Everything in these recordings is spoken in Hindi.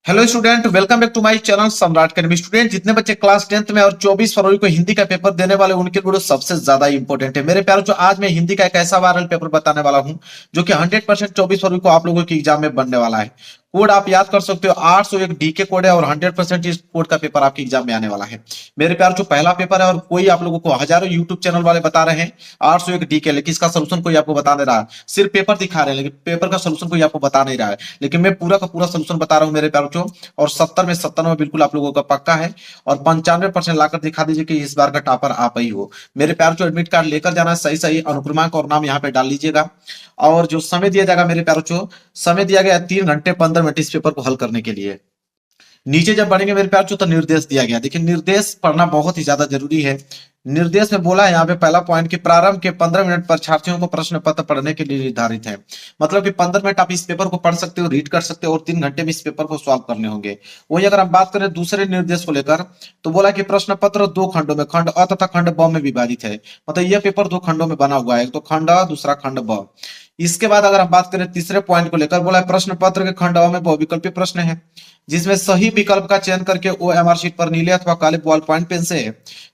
Hello student, welcome back to my channel Samrat academy. Student, जितने बच्चे क्लास 10th में और 24 फरवरी को हिंदी का पेपर देने वाले उनके लिए वीडियो सबसे ज्यादा इंपॉर्टेंट है मेरे प्यारों। जो आज मैं हिंदी का एक ऐसा वायरल पेपर बताने वाला हूं जो कि 100% 24 फरवरी को आप लोगों के एग्जाम में बनने वाला है। कोड आप याद कर सकते हो, 801 डीके कोड है और 100% इस कोड का पेपर आपके एग्जाम में आने वाला है मेरे प्यार। जो पहला पेपर है और कोई आप लोगों को हजारों यूट्यूब चैनल वाले बता रहे हैं 801 डीके, लेकिन इसका सोल्यूशन कोई आपको बता नहीं रहा है। सिर्फ पेपर दिखा रहे हैं लेकिन पेपर का सोल्यूशन कोई आपको बता नहीं रहा है। लेकिन मैं पूरा का पूरा सोल्यूशन बता रहा हूं मेरे प्यारों। और 70 में बिल्कुल आप लोगों का पक्का है। और 95% लाकर दिखा दीजिए कि इस बार का टॉपर आप ही हो मेरे प्यार। जो एडमिट कार्ड लेकर जाना है, सही सही अनुक्रमांक और नाम यहाँ पे डाल लीजिएगा। और जो समय दिया जाएगा मेरे प्यारों, जो समय दिया गया 3 घंटे 15 मिनट इस पेपर को हल करने के लिए। नीचे जब बढ़ेंगे मेरे प्यार तो निर्देश दिया गया। देखिए, निर्देश पढ़ना बहुत ही ज्यादा जरूरी है। निर्देश में बोला है यहाँ पे पहला पॉइंट कि प्रारंभ के 15 मिनट परीक्षार्थियों को प्रश्न पत्र पढ़ने के लिए निर्धारित है। मतलब कि 15 मिनट आप इस पेपर को पढ़ सकते हो, रीड कर सकते हो और 3 घंटे में इस पेपर को सॉल्व करने होंगे। वही अगर हम बात करें दूसरे निर्देश को लेकर, तो बोला कि प्रश्न पत्र 2 खंडों में, खंड अ तथा खंड ब में विभाजित है। मतलब यह पेपर 2 खंडों में बना हुआ है, एक तो खंड अ, दूसरा खंड ब। इसके बाद अगर हम बात करें तीसरे पॉइंट को लेकर, बोला है प्रश्न पत्र के खंड अ में बहुविकल्पीय प्रश्न है जिसमें सही विकल्प का चयन करके ओएमआर शीट पर नीले अथवा काले बॉल पॉइंट पेन से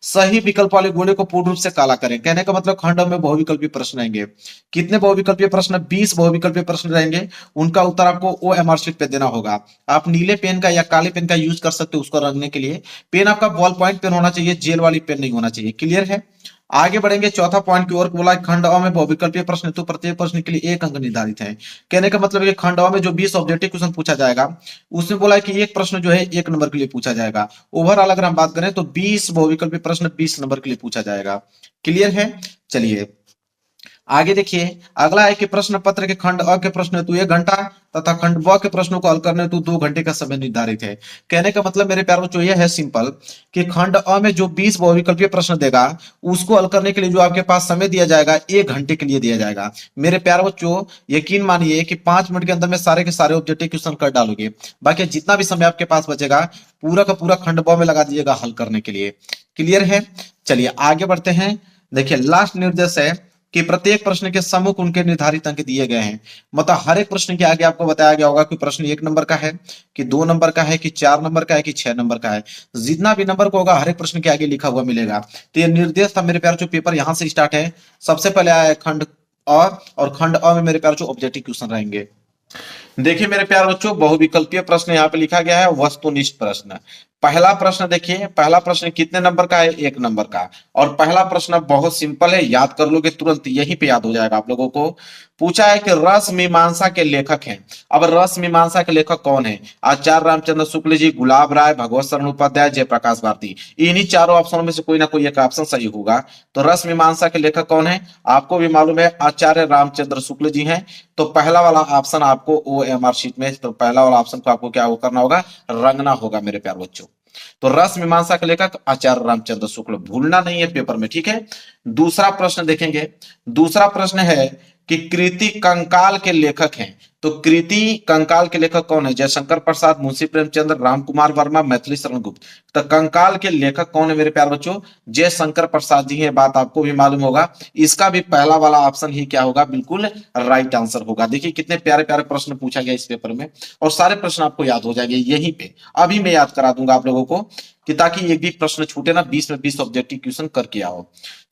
सही विकल्प वाले गोले को पूर्ण रूप से काला करें। कहने का मतलब खंड में बहुविकल्पीय प्रश्न रहेंगे। कितने बहुविकल्पीय प्रश्न? 20 बहुविकल्पीय प्रश्न रहेंगे। उनका उत्तर आपको ओएमआर शीट पे देना होगा। आप नीले पेन का या काले पेन का यूज कर सकते हो उसको रंगने के लिए। पेन आपका बॉल पॉइंट पेन होना चाहिए, जेल वाली पेन नहीं होना चाहिए। क्लियर है? आगे बढ़ेंगे चौथा पॉइंट की ओर। बोला खंड अ में बहुविकल्पीय प्रश्न हेतु प्रत्येक प्रश्न के लिए 1 अंक निर्धारित है। कहने का मतलब है कि खंड अ में जो 20 ऑब्जेक्टिव क्वेश्चन पूछा जाएगा उसमें बोला है कि एक प्रश्न जो है 1 नंबर के लिए पूछा जाएगा। ओवरऑल अगर हम बात करें तो 20 बहुविकल्पीय प्रश्न 20 नंबर के लिए पूछा जाएगा। क्लियर है? चलिए आगे देखिए। अगला है कि प्रश्न पत्र के खंड अ के प्रश्न हेतु 1 घंटा तथा खंड ब के प्रश्नों को हल करने हेतु 2 घंटे का समय निर्धारित है। कहने का मतलब मेरे प्यारों जो यह है सिंपल कि खंड अ में जो 20 बहुविकल्पीय प्रश्न देगा उसको हल करने के लिए जो आपके पास समय दिया जाएगा 1 घंटे के लिए दिया जाएगा। मेरे प्यारे बच्चों, यकीन मानिए कि 5 मिनट के अंदर में सारे के सारे ऑब्जेक्टिव क्वेश्चन कर डालोगे। बाकी जितना भी समय आपके पास बचेगा पूरा का पूरा खंड ब में लगा दीजिएगा हल करने के लिए। क्लियर है? चलिए आगे बढ़ते हैं। देखिए लास्ट निर्देश है कि प्रत्येक प्रश्न के सम्मुख उनके निर्धारित अंक दिए गए हैं। मतलब हर एक प्रश्न के आगे आपको बताया गया होगा कि प्रश्न 1 नंबर का है, कि 2 नंबर का है, कि 4 नंबर का है, कि 6 नंबर का है। जितना भी नंबर को होगा हर एक प्रश्न के आगे लिखा हुआ मिलेगा। तो ये निर्देश था मेरे प्यार। जो पेपर यहां से स्टार्ट है, सबसे पहले आया है खंड अ, और खंड अ में मेरे प्यार जो ऑब्जेक्टिव क्वेश्चन रहेंगे। देखिए मेरे प्यारे बच्चों, बहुविकल्पीय प्रश्न यहाँ पे लिखा गया है वस्तुनिष्ठ प्रश्न। पहला प्रश्न देखिए, पहला प्रश्न कितने नंबर का है? 1 नंबर का। और पहला प्रश्न बहुत सिंपल है, याद कर लोगे तुरंत, यहीं पे याद हो जाएगा आप लोगों को। पूछा है कि रस मीमांसा के लेखक हैं। अब रस मीमांसा के लेखक कौन है? आचार्य रामचंद्र शुक्ल जी, गुलाब राय, भगवत शरण उपाध्याय, जयप्रकाश भारती। इन्हीं चारों ऑप्शनों में से कोई ना कोई एक ऑप्शन सही होगा। तो रस मीमांसा के लेखक कौन है? आपको भी मालूम है, आचार्य रामचंद्र शुक्ल जी हैं। तो पहला वाला ऑप्शन आपको ओएमआर शीट में, तो पहला वाला ऑप्शन को आपको क्या करना होगा? रंगना होगा मेरे प्यार बच्चों। तो रस मीमांसा के लेखक आचार्य रामचंद्र शुक्ल, भूलना नहीं है पेपर में, ठीक है। दूसरा प्रश्न देखेंगे। दूसरा प्रश्न है कि कृति कंकाल के लेखक हैं। तो कृति कंकाल के लेखक कौन है? जयशंकर प्रसाद, मुंशी प्रेमचंद्र, राम कुमार वर्मा, मैथिली शरण गुप्त। तो कंकाल के लेखक कौन है मेरे प्यार बच्चों? जयशंकर प्रसाद जी है। बात आपको भी मालूम होगा। इसका भी पहला वाला ऑप्शन ही क्या होगा? बिल्कुल राइट आंसर होगा। देखिए कितने प्यारे प्यारे प्रश्न पूछा गया इस पेपर में, और सारे प्रश्न आपको याद हो जाएंगे यहीं पे। अभी मैं याद करा दूंगा आप लोगों को कि ताकि एक भी प्रश्न छूटे ना, 20 में 20 ऑब्जेक्टिव क्वेश्चन करके आओ।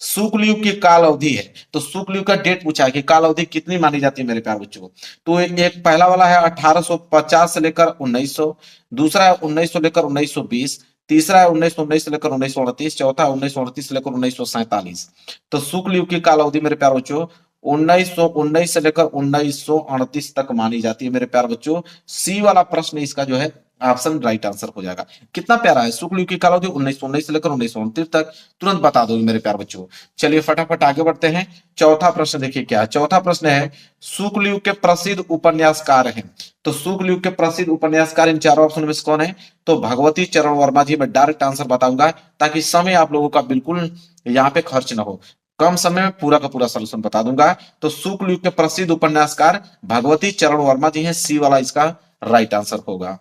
शुक्ल युग की काल अवधि है, तो शुक्ल युग का डेट पूछा है कि काल अवधि कितनी मानी जाती है मेरे प्यार बच्चों। तो एक पहला वाला है 1850 से लेकर 1900, दूसरा है 1900 से लेकर 1920, तीसरा है 1919 से लेकर 1938, चौथा है 1938 से लेकर 1947। तो शुक्ल युग की काल अवधि मेरे प्यार बच्चों 1919 से लेकर 1938 तक मानी जाती है मेरे प्यार बच्चों। सी वाला प्रश्न इसका जो है ऑप्शन राइट आंसर हो जाएगा। कितना प्यारा है, शुक्ल युग की काल अवधि 1919 से लेकर 1929 तक, तुरंत बता दोगे मेरे प्यार बच्चों। चलिए फटाफट आगे बढ़ते हैं। चौथा प्रश्न देखिए क्या है। चौथा प्रश्न है शुक्ल युग के प्रसिद्ध उपन्यासकार हैं। तो शुक्ल युग के प्रसिद्ध उपन्यासकार इन चारों ऑप्शन में से कौन है? तो भगवती चरण वर्मा जी। मैं डायरेक्ट आंसर बताऊंगा ताकि समय आप लोगों का बिल्कुल यहाँ पे खर्च ना हो, कम समय में पूरा का पूरा सलूशन बता दूंगा। तो शुक्ल युग के प्रसिद्ध उपन्यासकार भगवती चरण वर्मा जी हैं। सी वाला इसका राइट आंसर होगा।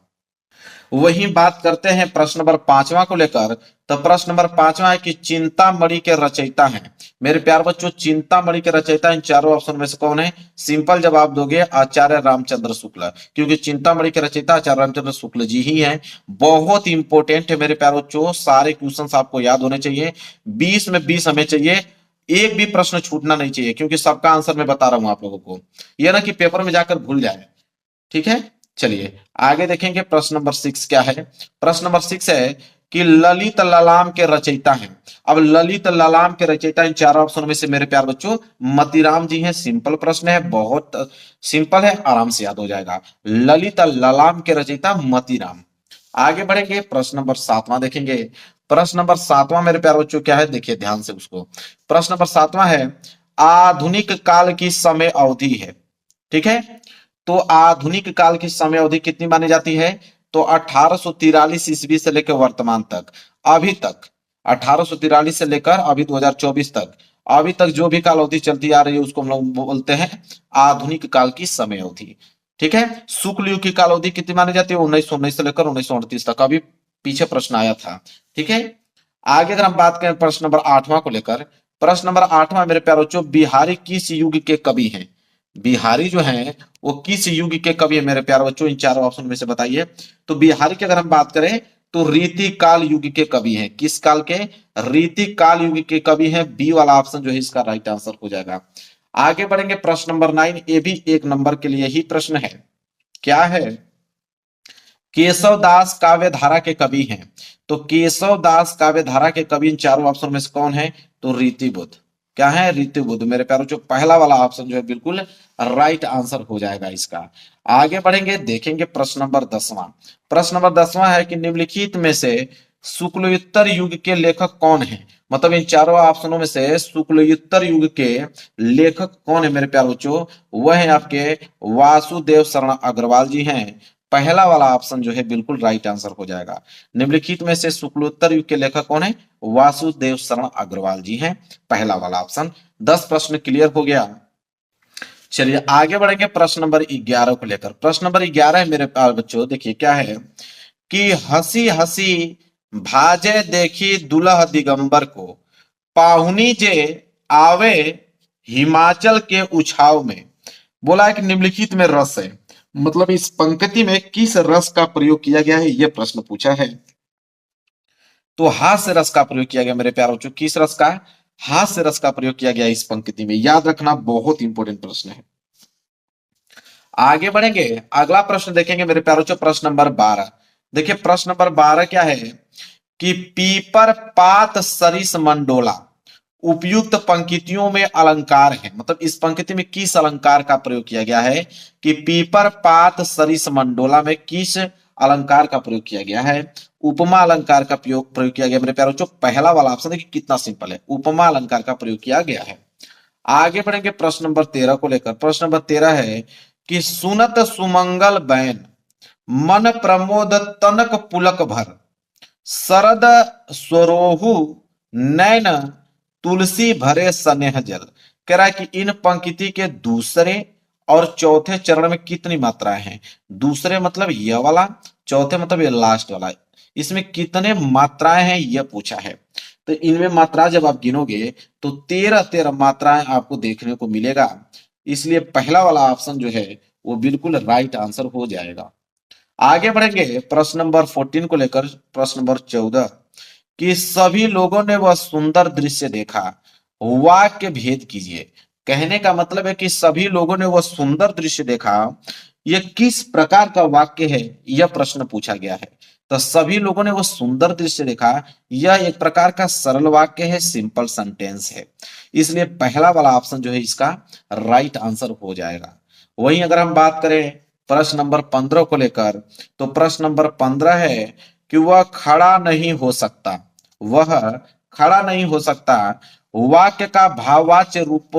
वही बात करते हैं प्रश्न नंबर 5वां को लेकर। तो प्रश्न नंबर 5वां है कि चिंतामणि के रचयिता हैं। मेरे प्यार बच्चों, चिंतामणि के रचयिता इन चारों ऑप्शन में से कौन है? सिंपल जवाब दोगे आचार्य रामचंद्र शुक्ल, क्योंकि चिंतामणि के रचयिता आचार्य रामचंद्र शुक्ल जी ही हैं। बहुत इंपॉर्टेंट है मेरे प्यार बच्चों, सारे क्वेश्चंस आपको याद होने चाहिए। 20 में 20 हमें चाहिए, एक भी प्रश्न छूटना नहीं चाहिए, क्योंकि सबका आंसर मैं बता रहा हूं आप लोगों को, यह ना कि पेपर में जाकर भूल जाए। ठीक है, चलिए आगे देखेंगे। प्रश्न नंबर 6 क्या है? प्रश्न नंबर 6 है कि ललित ललाम के रचयिता हैं। अब ललित ललाम के रचयिता इन चारों ऑप्शन में से मेरे प्यार बच्चों मतीराम जी हैं। सिंपल प्रश्न है, बहुत सिंपल है, आराम से याद हो जाएगा। ललित ललाम के रचयिता मतीराम। आगे बढ़ेंगे, प्रश्न नंबर 7वां देखेंगे। प्रश्न नंबर 7वां मेरे प्यार बच्चों क्या है, देखिए ध्यान से उसको। प्रश्न नंबर 7वां है आधुनिक काल की समय अवधि है। ठीक है, तो आधुनिक काल की समय अवधि कितनी मानी जाती है? तो 1843 ईस्वी से लेकर वर्तमान तक, अभी तक 1843 से लेकर अभी 2024 तक, अभी तक जो भी काल अवधि चलती आ रही है उसको हम लोग बोलते हैं आधुनिक काल की समय अवधि। ठीक है, शुक्ल युग की काल अवधि कितनी मानी जाती है? 1919 से लेकर 1938 तक, अभी पीछे प्रश्न आया था। ठीक है, आगे अगर हम बात करें प्रश्न नंबर 8वां को लेकर। प्रश्न नंबर 8वां मेरे प्यारे बच्चों, बिहारी किस युग के कवि हैं? बिहारी जो हैं वो किस युग के कवि है मेरे प्यारे बच्चों? इन चारों ऑप्शन में से बताइए। तो बिहारी की अगर हम बात करें तो रीति काल युग के कवि हैं। किस काल के? रीति काल युग के कवि हैं। बी वाला ऑप्शन जो है इसका राइट आंसर हो जाएगा। आगे बढ़ेंगे, प्रश्न नंबर 9, ये भी 1 नंबर के लिए ही प्रश्न है। क्या है? केशव दास काव्य धारा के कवि हैं। तो केशव दास काव्य धारा के कवि इन चारों ऑप्शन में से कौन है? तो रीति बुद्ध। क्या है? रीति बुद्ध। मेरे प्यारों जो पहला वाला ऑप्शन जो है बिल्कुल राइट आंसर हो जाएगा इसका। आगे बढ़ेंगे, देखेंगे प्रश्न नंबर 10वां। प्रश्न नंबर 10वां है कि निम्नलिखित में से शुक्लयुत्तर युग के लेखक कौन है? मतलब इन चारों ऑप्शनों में से शुक्लयुत्तर युग के लेखक कौन है मेरे प्यारे बच्चों? वह है आपके वासुदेव शरण अग्रवाल जी हैं। पहला वाला ऑप्शन जो है बिल्कुल राइट आंसर हो जाएगा। निम्नलिखित में से शुक्लोत्तर युग के लेखक कौन है? वासुदेव शरण अग्रवाल जी हैं। पहला वाला ऑप्शन। 10 प्रश्न क्लियर हो गया। चलिए आगे बढ़ेंगे प्रश्न नंबर 11 को लेकर। प्रश्न नंबर 11 है मेरे प्यारे बच्चों, देखिए क्या है कि हंसी हंसी भाजे देखी दुल्ह दिगंबर को, पाहुनी जे आवे हिमाचल के उछाव में। बोला है कि निम्नलिखित में रस है, मतलब इस पंक्ति में किस रस का प्रयोग किया गया है, यह प्रश्न पूछा है। तो हास्य रस का प्रयोग किया गया मेरे प्यारे बच्चों। किस रस का? हास्य रस का प्रयोग किया गया इस पंक्ति में। याद रखना, बहुत इंपॉर्टेंट प्रश्न है। आगे बढ़ेंगे, अगला प्रश्न देखेंगे मेरे प्यारे बच्चों, प्रश्न नंबर 12। देखिए प्रश्न नंबर 12 क्या है कि पीपर पात सरिस मंडोला उपयुक्त पंक्तियों में अलंकार है। मतलब इस पंक्ति में किस अलंकार का प्रयोग किया गया है? कि पीपर पात सरिस मंडोला में किस अलंकार का प्रयोग किया गया है? उपमा अलंकार का प्रयोग किया गया मेरे प्यारे बच्चों। पहला वाला ऑप्शन देखिए कितना सिंपल है, उपमा अलंकार का प्रयोग किया गया है। आगे बढ़ेंगे प्रश्न नंबर 13 को लेकर। प्रश्न नंबर 13 है कि सुनत सुमंगल बैन मन प्रमोद तनक पुलक भर, शरद स्वरोहु नैन तुलसी भरे स्नेह जल। कह रहा है कि इन पंक्ति के दूसरे और चौथे चरण में कितनी मात्राएं हैं? दूसरे मतलब यह वाला, चौथे मतलब ये लास्ट वाला, इसमें कितने मात्राएं हैं यह पूछा है। तो इनमें मात्रा जब आप गिनोगे तो 13 मात्राएं आपको देखने को मिलेगा। इसलिए पहला वाला ऑप्शन जो है वो बिल्कुल राइट आंसर हो जाएगा। आगे बढ़ेंगे प्रश्न नंबर 14 को लेकर। प्रश्न नंबर 14 कि सभी लोगों ने वह सुंदर दृश्य देखा, वाक्य भेद कीजिए। कहने का मतलब है कि सभी लोगों ने वह सुंदर दृश्य देखा, यह किस प्रकार का वाक्य है, यह प्रश्न पूछा गया है। तो सभी लोगों ने वह सुंदर दृश्य देखा, यह एक प्रकार का सरल वाक्य है, सिंपल सेंटेंस है। इसलिए पहला वाला ऑप्शन जो है इसका राइट आंसर हो जाएगा। वहीं अगर हम बात करें प्रश्न नंबर 15 को लेकर, तो प्रश्न नंबर 15 है कि वह खड़ा नहीं हो सकता, वह खड़ा नहीं हो सकता वाक्य का भाववाच्य रूप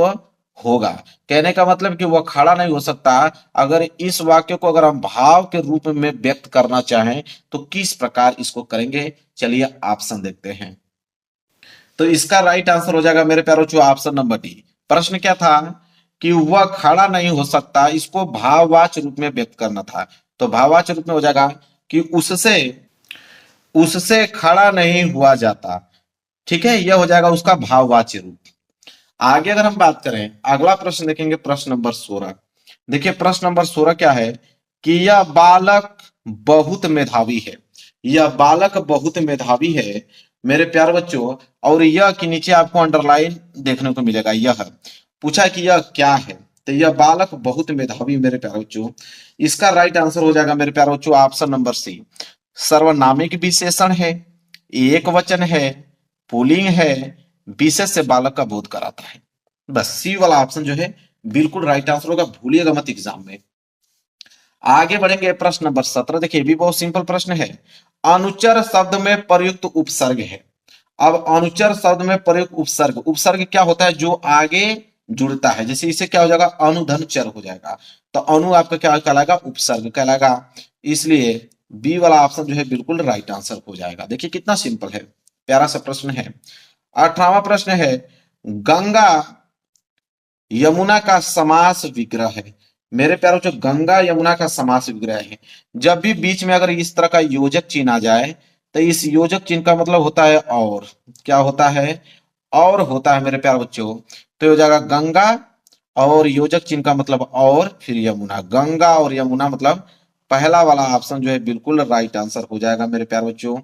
होगा। कहने का मतलब कि वह खड़ा नहीं हो सकता, अगर इस वाक्य को अगर हम भाव के रूप में व्यक्त करना चाहें तो किस प्रकार इसको करेंगे? चलिए ऑप्शन देखते हैं। तो इसका राइट आंसर हो जाएगा मेरे प्यारों जो ऑप्शन नंबर डी। प्रश्न क्या था कि वह खड़ा नहीं हो सकता, इसको भाववाच्य रूप में व्यक्त करना था। तो भाववाच्य रूप में हो जाएगा कि उससे उससे खड़ा नहीं हुआ जाता। ठीक है, यह हो जाएगा उसका भाववाची रूप। आगे अगर हम बात करें, अगला प्रश्न देखेंगे, प्रश्न नंबर 16। देखिए प्रश्न नंबर 16 क्या है कि यह बालक बहुत मेधावी है। यह बालक बहुत मेधावी है मेरे प्यारे बच्चों। और यह के नीचे आपको अंडरलाइन देखने को मिलेगा। यह पूछा कि यह क्या है, तो यह बालक बहुत मेधावी मेरे प्यारे बच्चों। इसका राइट आंसर हो जाएगा मेरे प्यारे बच्चों ऑप्शन नंबर सी। सर्वनामिक विशेषण है, एक वचन है, पुल्लिंग है, विशेष से बालक का बोध कराता है। बस सी वाला ऑप्शन जो है बिल्कुल राइट आंसर होगा, भूलिएगा मत एग्जाम में। आगे बढ़ेंगे, प्रश्न नंबर 17। देखिए भी बहुत सिंपल प्रश्न है। अनुचर शब्द में प्रयुक्त उपसर्ग है। अब अनुचर शब्द में प्रयुक्त उपसर्ग, उपसर्ग क्या होता है, जो आगे जुड़ता है। जैसे इसे क्या हो जाएगा, अनुधन चर हो जाएगा, तो अनु आपका क्या कहलाएगा, उपसर्ग कहलाएगा। इसलिए बी वाला ऑप्शन जो है बिल्कुल राइट आंसर हो जाएगा। देखिए कितना सिंपल है, प्यारा सा प्रश्न है। 18वां प्रश्न है, गंगा यमुना का समास विग्रह है। मेरे प्यारों, जो गंगा यमुना का समास विग्रह है, जब भी बीच में अगर इस तरह का योजक चिन्ह आ जाए, तो इस योजक चिन्ह का मतलब होता है और। क्या होता है, और होता है मेरे प्यारे बच्चों। तो हो जाएगा गंगा और योजक चिन्ह का मतलब और, फिर यमुना। गंगा और यमुना मतलब पहला वाला ऑप्शन जो है बिल्कुल राइट आंसर हो जाएगा मेरे प्यारे बच्चों,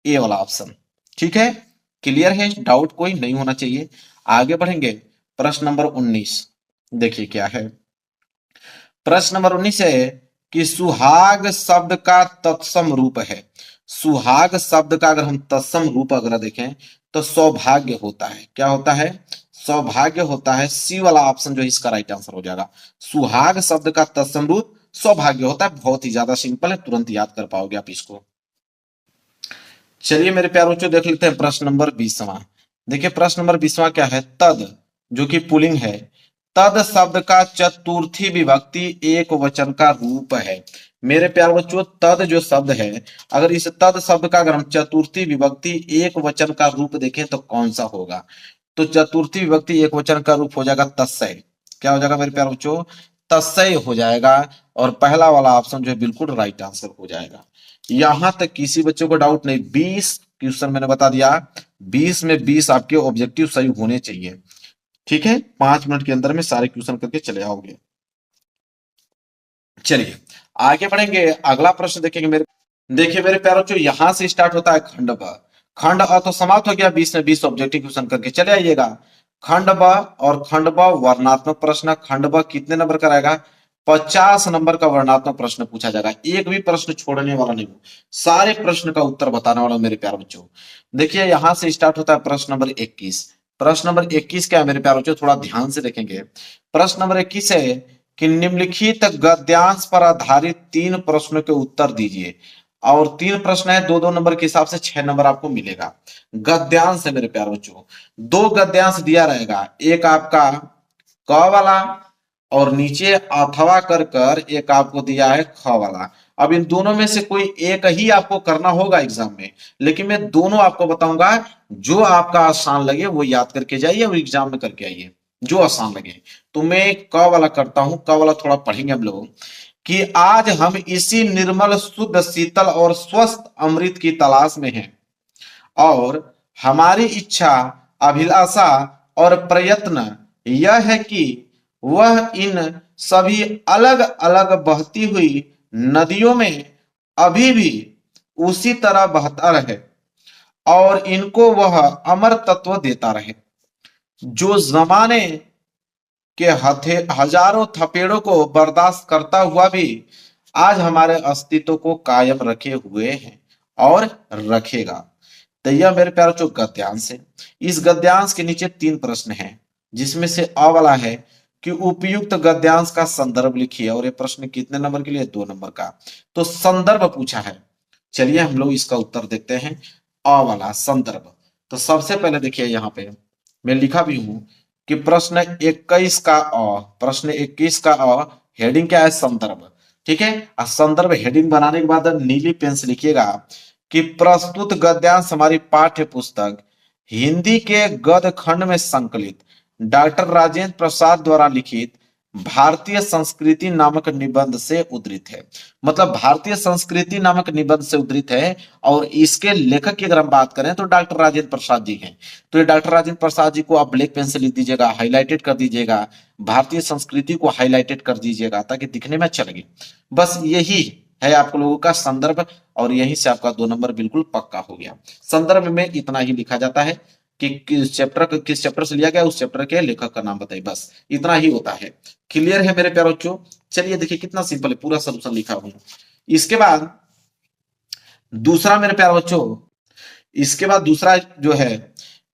ए वाला ऑप्शन। ठीक है, क्लियर है, डाउट कोई नहीं होना चाहिए। आगे बढ़ेंगे, प्रश्न नंबर 19। देखिए क्या है, प्रश्न नंबर 19 है कि सुहाग शब्द का तत्सम रूप है। सुहाग शब्द का अगर हम तत्सम रूप अगर देखें तो सौभाग्य होता है। क्या होता है, सौभाग्य होता है। सी वाला ऑप्शन जो है इसका राइट आंसर हो जाएगा। सुहाग शब्द का तत्सम रूप सौभाग्य होता है। बहुत ही ज्यादा सिंपल है, तुरंत याद कर पाओगे आप इसको। चलिए मेरे प्यारे बच्चों, देख लेते हैं प्रश्न नंबर 20वां। देखिए प्रश्न नंबर 20वां क्या है, तद, जो कि पुल्लिंग है। तद शब्द का चतुर्थी विभक्ति एक वचन का रूप है। मेरे प्यारे बच्चों, तद जो शब्द है, अगर इस तद शब्द का अगर हम चतुर्थी विभक्ति एक वचन का रूप देखें तो कौन सा होगा, तो चतुर्थी विभक्ति एक वचन का रूप हो जाएगा तस्सय। क्या हो जाएगा मेरे प्यारे बच्चों, तस्सय हो जाएगा। और पहला वाला ऑप्शन जो है बिल्कुल राइट आंसर हो जाएगा। यहां तक किसी बच्चों को डाउट नहीं। 20 क्वेश्चन मैंने बता दिया, 20 में 20 आपके ऑब्जेक्टिव सही होने चाहिए। ठीक है, 5 मिनट के अंदर में सारे क्वेश्चन करके चले आओगे। चलिए आगे बढ़ेंगे, अगला प्रश्न देखेंगे मेरे। देखिए मेरे प्यारों, जो यहां से स्टार्ट होता है खंड ब। खंड अ तो समाप्त हो गया, 20 में 20 ऑब्जेक्टिव क्वेश्चन करके चले आइएगा। खंड ब और खंड ब वर्णात्मक प्रश्न। खंड ब कितने नंबर का रहेगा, 50 नंबर का वर्णात्मक प्रश्न पूछा जाएगा। एक भी प्रश्न छोड़ने वाला नहीं हूं, सारे प्रश्न का उत्तर बताने वाला मेरे प्यारे बच्चों। देखिए यहां से स्टार्ट होता है प्रश्न नंबर 21। प्रश्न नंबर 21 क्या है मेरे प्यारे बच्चों, थोड़ा ध्यान से देखेंगे। प्रश्न नंबर 21 है कि निम्नलिखित गद्यांश पर आधारित 3 प्रश्नों के उत्तर दीजिए। और 3 प्रश्न है, 2-2 नंबर के हिसाब से 6 नंबर आपको मिलेगा। गद्यांश है मेरे प्यारे बच्चों, 2 गद्यांश दिया रहेगा। एक आपका क वाला और नीचे अथवा कर कर एक आपको दिया है ख वाला। अब इन दोनों में से कोई एक ही आपको करना होगा एग्जाम में, लेकिन मैं दोनों आपको बताऊंगा। जो आपका आसान लगे वो याद करके जाइए और एग्जाम में करके आइए, जो आसान लगे। तो मैं क वाला करता हूं, क वाला थोड़ा पढ़ेंगे हम लोग। कि आज हम इसी निर्मल शुद्ध शीतल और स्वस्थ अमृत की तलाश में हैं, और हमारी इच्छा, अभिलाषा और प्रयत्न यह है कि वह इन सभी अलग अलग बहती हुई नदियों में अभी भी उसी तरह बहता रहे, और इनको वह अमर तत्व देता रहे, जो जमाने के हजारों थपेड़ों को बर्दाश्त करता हुआ भी आज हमारे अस्तित्व को कायम रखे हुए हैं और रखेगा। तो यह मेरे प्यारे जो गद्यांश है, इस गद्यांश के नीचे 3 प्रश्न हैं, जिसमें से अ वाला है कि उपयुक्त गद्यांश का संदर्भ लिखिए। और ये प्रश्न कितने नंबर के लिए, 2 नंबर का। तो संदर्भ पूछा है, चलिए हम लोग इसका उत्तर देखते हैं। अ वाला संदर्भ, तो सबसे पहले देखिए यहाँ पे मैं लिखा भी हूं कि प्रश्न 21 का अ, प्रश्न 21 का अ हेडिंग क्या है, संदर्भ। ठीक है, संदर्भ हेडिंग बनाने के बाद नीली पेन से लिखिएगा कि प्रस्तुत गद्यांश हमारी पाठ्य पुस्तक हिंदी के गद खंड में संकलित डॉक्टर राजेंद्र प्रसाद द्वारा लिखित भारतीय संस्कृति नामक निबंध से उद्धृत है। मतलब भारतीय संस्कृति नामक निबंध से उद्धृत है। और इसके लेखक की अगर हम बात करें तो डॉक्टर राजेंद्र प्रसाद जी हैं। तो ये डॉक्टर राजेंद्र प्रसाद जी को आप ब्लैक पेन से लिख दीजिएगा, हाईलाइटेड कर दीजिएगा, भारतीय संस्कृति को हाईलाइटेड कर दीजिएगा ताकि दिखने में अच्छा लगे। बस यही है आप लोगों का संदर्भ, और यहीं से आपका 2 नंबर बिल्कुल पक्का हो गया। संदर्भ में इतना ही लिखा जाता है कि किस चैप्टर से लिया गया, उस चैप्टर के लेखक का नाम बताइए, बस इतना ही होता है। क्लियर है मेरे प्यारे बच्चों? चलिए देखिए कितना सिंपल है, पूरा सॉल्यूशन लिखा हूं। इसके बाद दूसरा मेरे प्यारे बच्चों, इसके बाद दूसरा जो है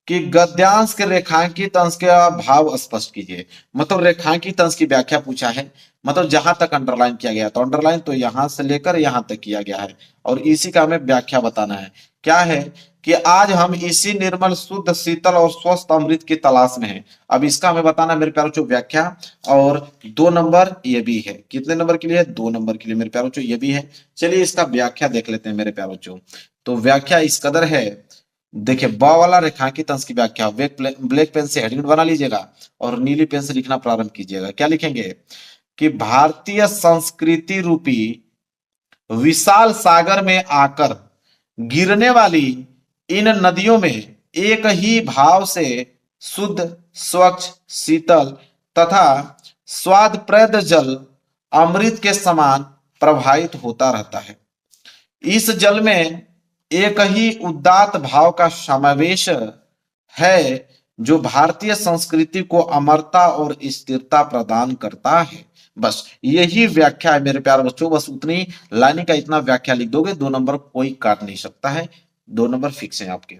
कि गद्यांश के रेखांकित अंश के भाव स्पष्ट कीजिए। मतलब रेखांकित अंश की व्याख्या पूछा है। मतलब जहां तक अंडरलाइन किया गया, तो अंडरलाइन तो यहां से लेकर यहां तक किया गया है, और इसी का हमें व्याख्या बताना है। क्या है कि आज हम इसी निर्मल शुद्ध शीतल और स्वस्थ अमृत की तलाश में हैं। अब इसका हमें बताना है मेरे प्यारे बच्चों व्याख्या। और 2 नंबर ये भी है। कितने नंबर के लिए? 2 नंबर के लिए मेरे प्यारे बच्चों ये भी है। चलिए इसका व्याख्या देख लेते हैं मेरे प्यारे बच्चों। तो व्याख्या इस कदर है, देखिए ब वाला रेखांकित अंश की व्याख्या ब्लैक पेन से हेडिंग बना लीजिएगा और नीली पेन से लिखना प्रारंभ कीजिएगा। क्या लिखेंगे कि भारतीय संस्कृति रूपी विशाल सागर में आकर गिरने वाली इन नदियों में एक ही भाव से शुद्ध, स्वच्छ, शीतल तथा स्वादप्रद जल अमृत के समान प्रवाहित होता रहता है। इस जल में एक ही उदात्त भाव का समावेश है जो भारतीय संस्कृति को अमरता और स्थिरता प्रदान करता है। बस यही व्याख्या है मेरे प्यारे बच्चों। बस उतनी लाइन का इतना व्याख्या लिख दोगे, 2 नंबर कोई काट नहीं सकता है। 2 नंबर फिक्स है आपके।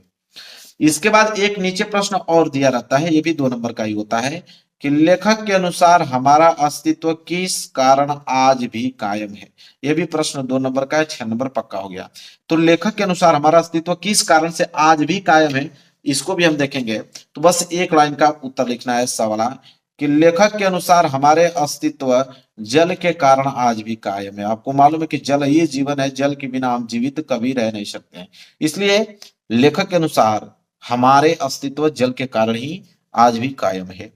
इसके बाद एक नीचे प्रश्न और दिया रहता है, ये भी 2 नंबर का ही होता है कि लेखक के अनुसार हमारा अस्तित्व किस कारण आज भी कायम है। यह भी प्रश्न 2 नंबर का है। 6 नंबर पक्का हो गया। तो लेखक के अनुसार हमारा अस्तित्व किस कारण से आज भी कायम है, इसको भी हम देखेंगे। तो बस एक लाइन का उत्तर लिखना है सवाल कि लेखक के अनुसार हमारे अस्तित्व जल के कारण आज भी कायम है। आपको मालूम है कि जल ही जीवन है, जल के बिना हम जीवित कभी रह नहीं सकते हैं। इसलिए लेखक के अनुसार हमारे अस्तित्व जल के कारण ही आज भी कायम है।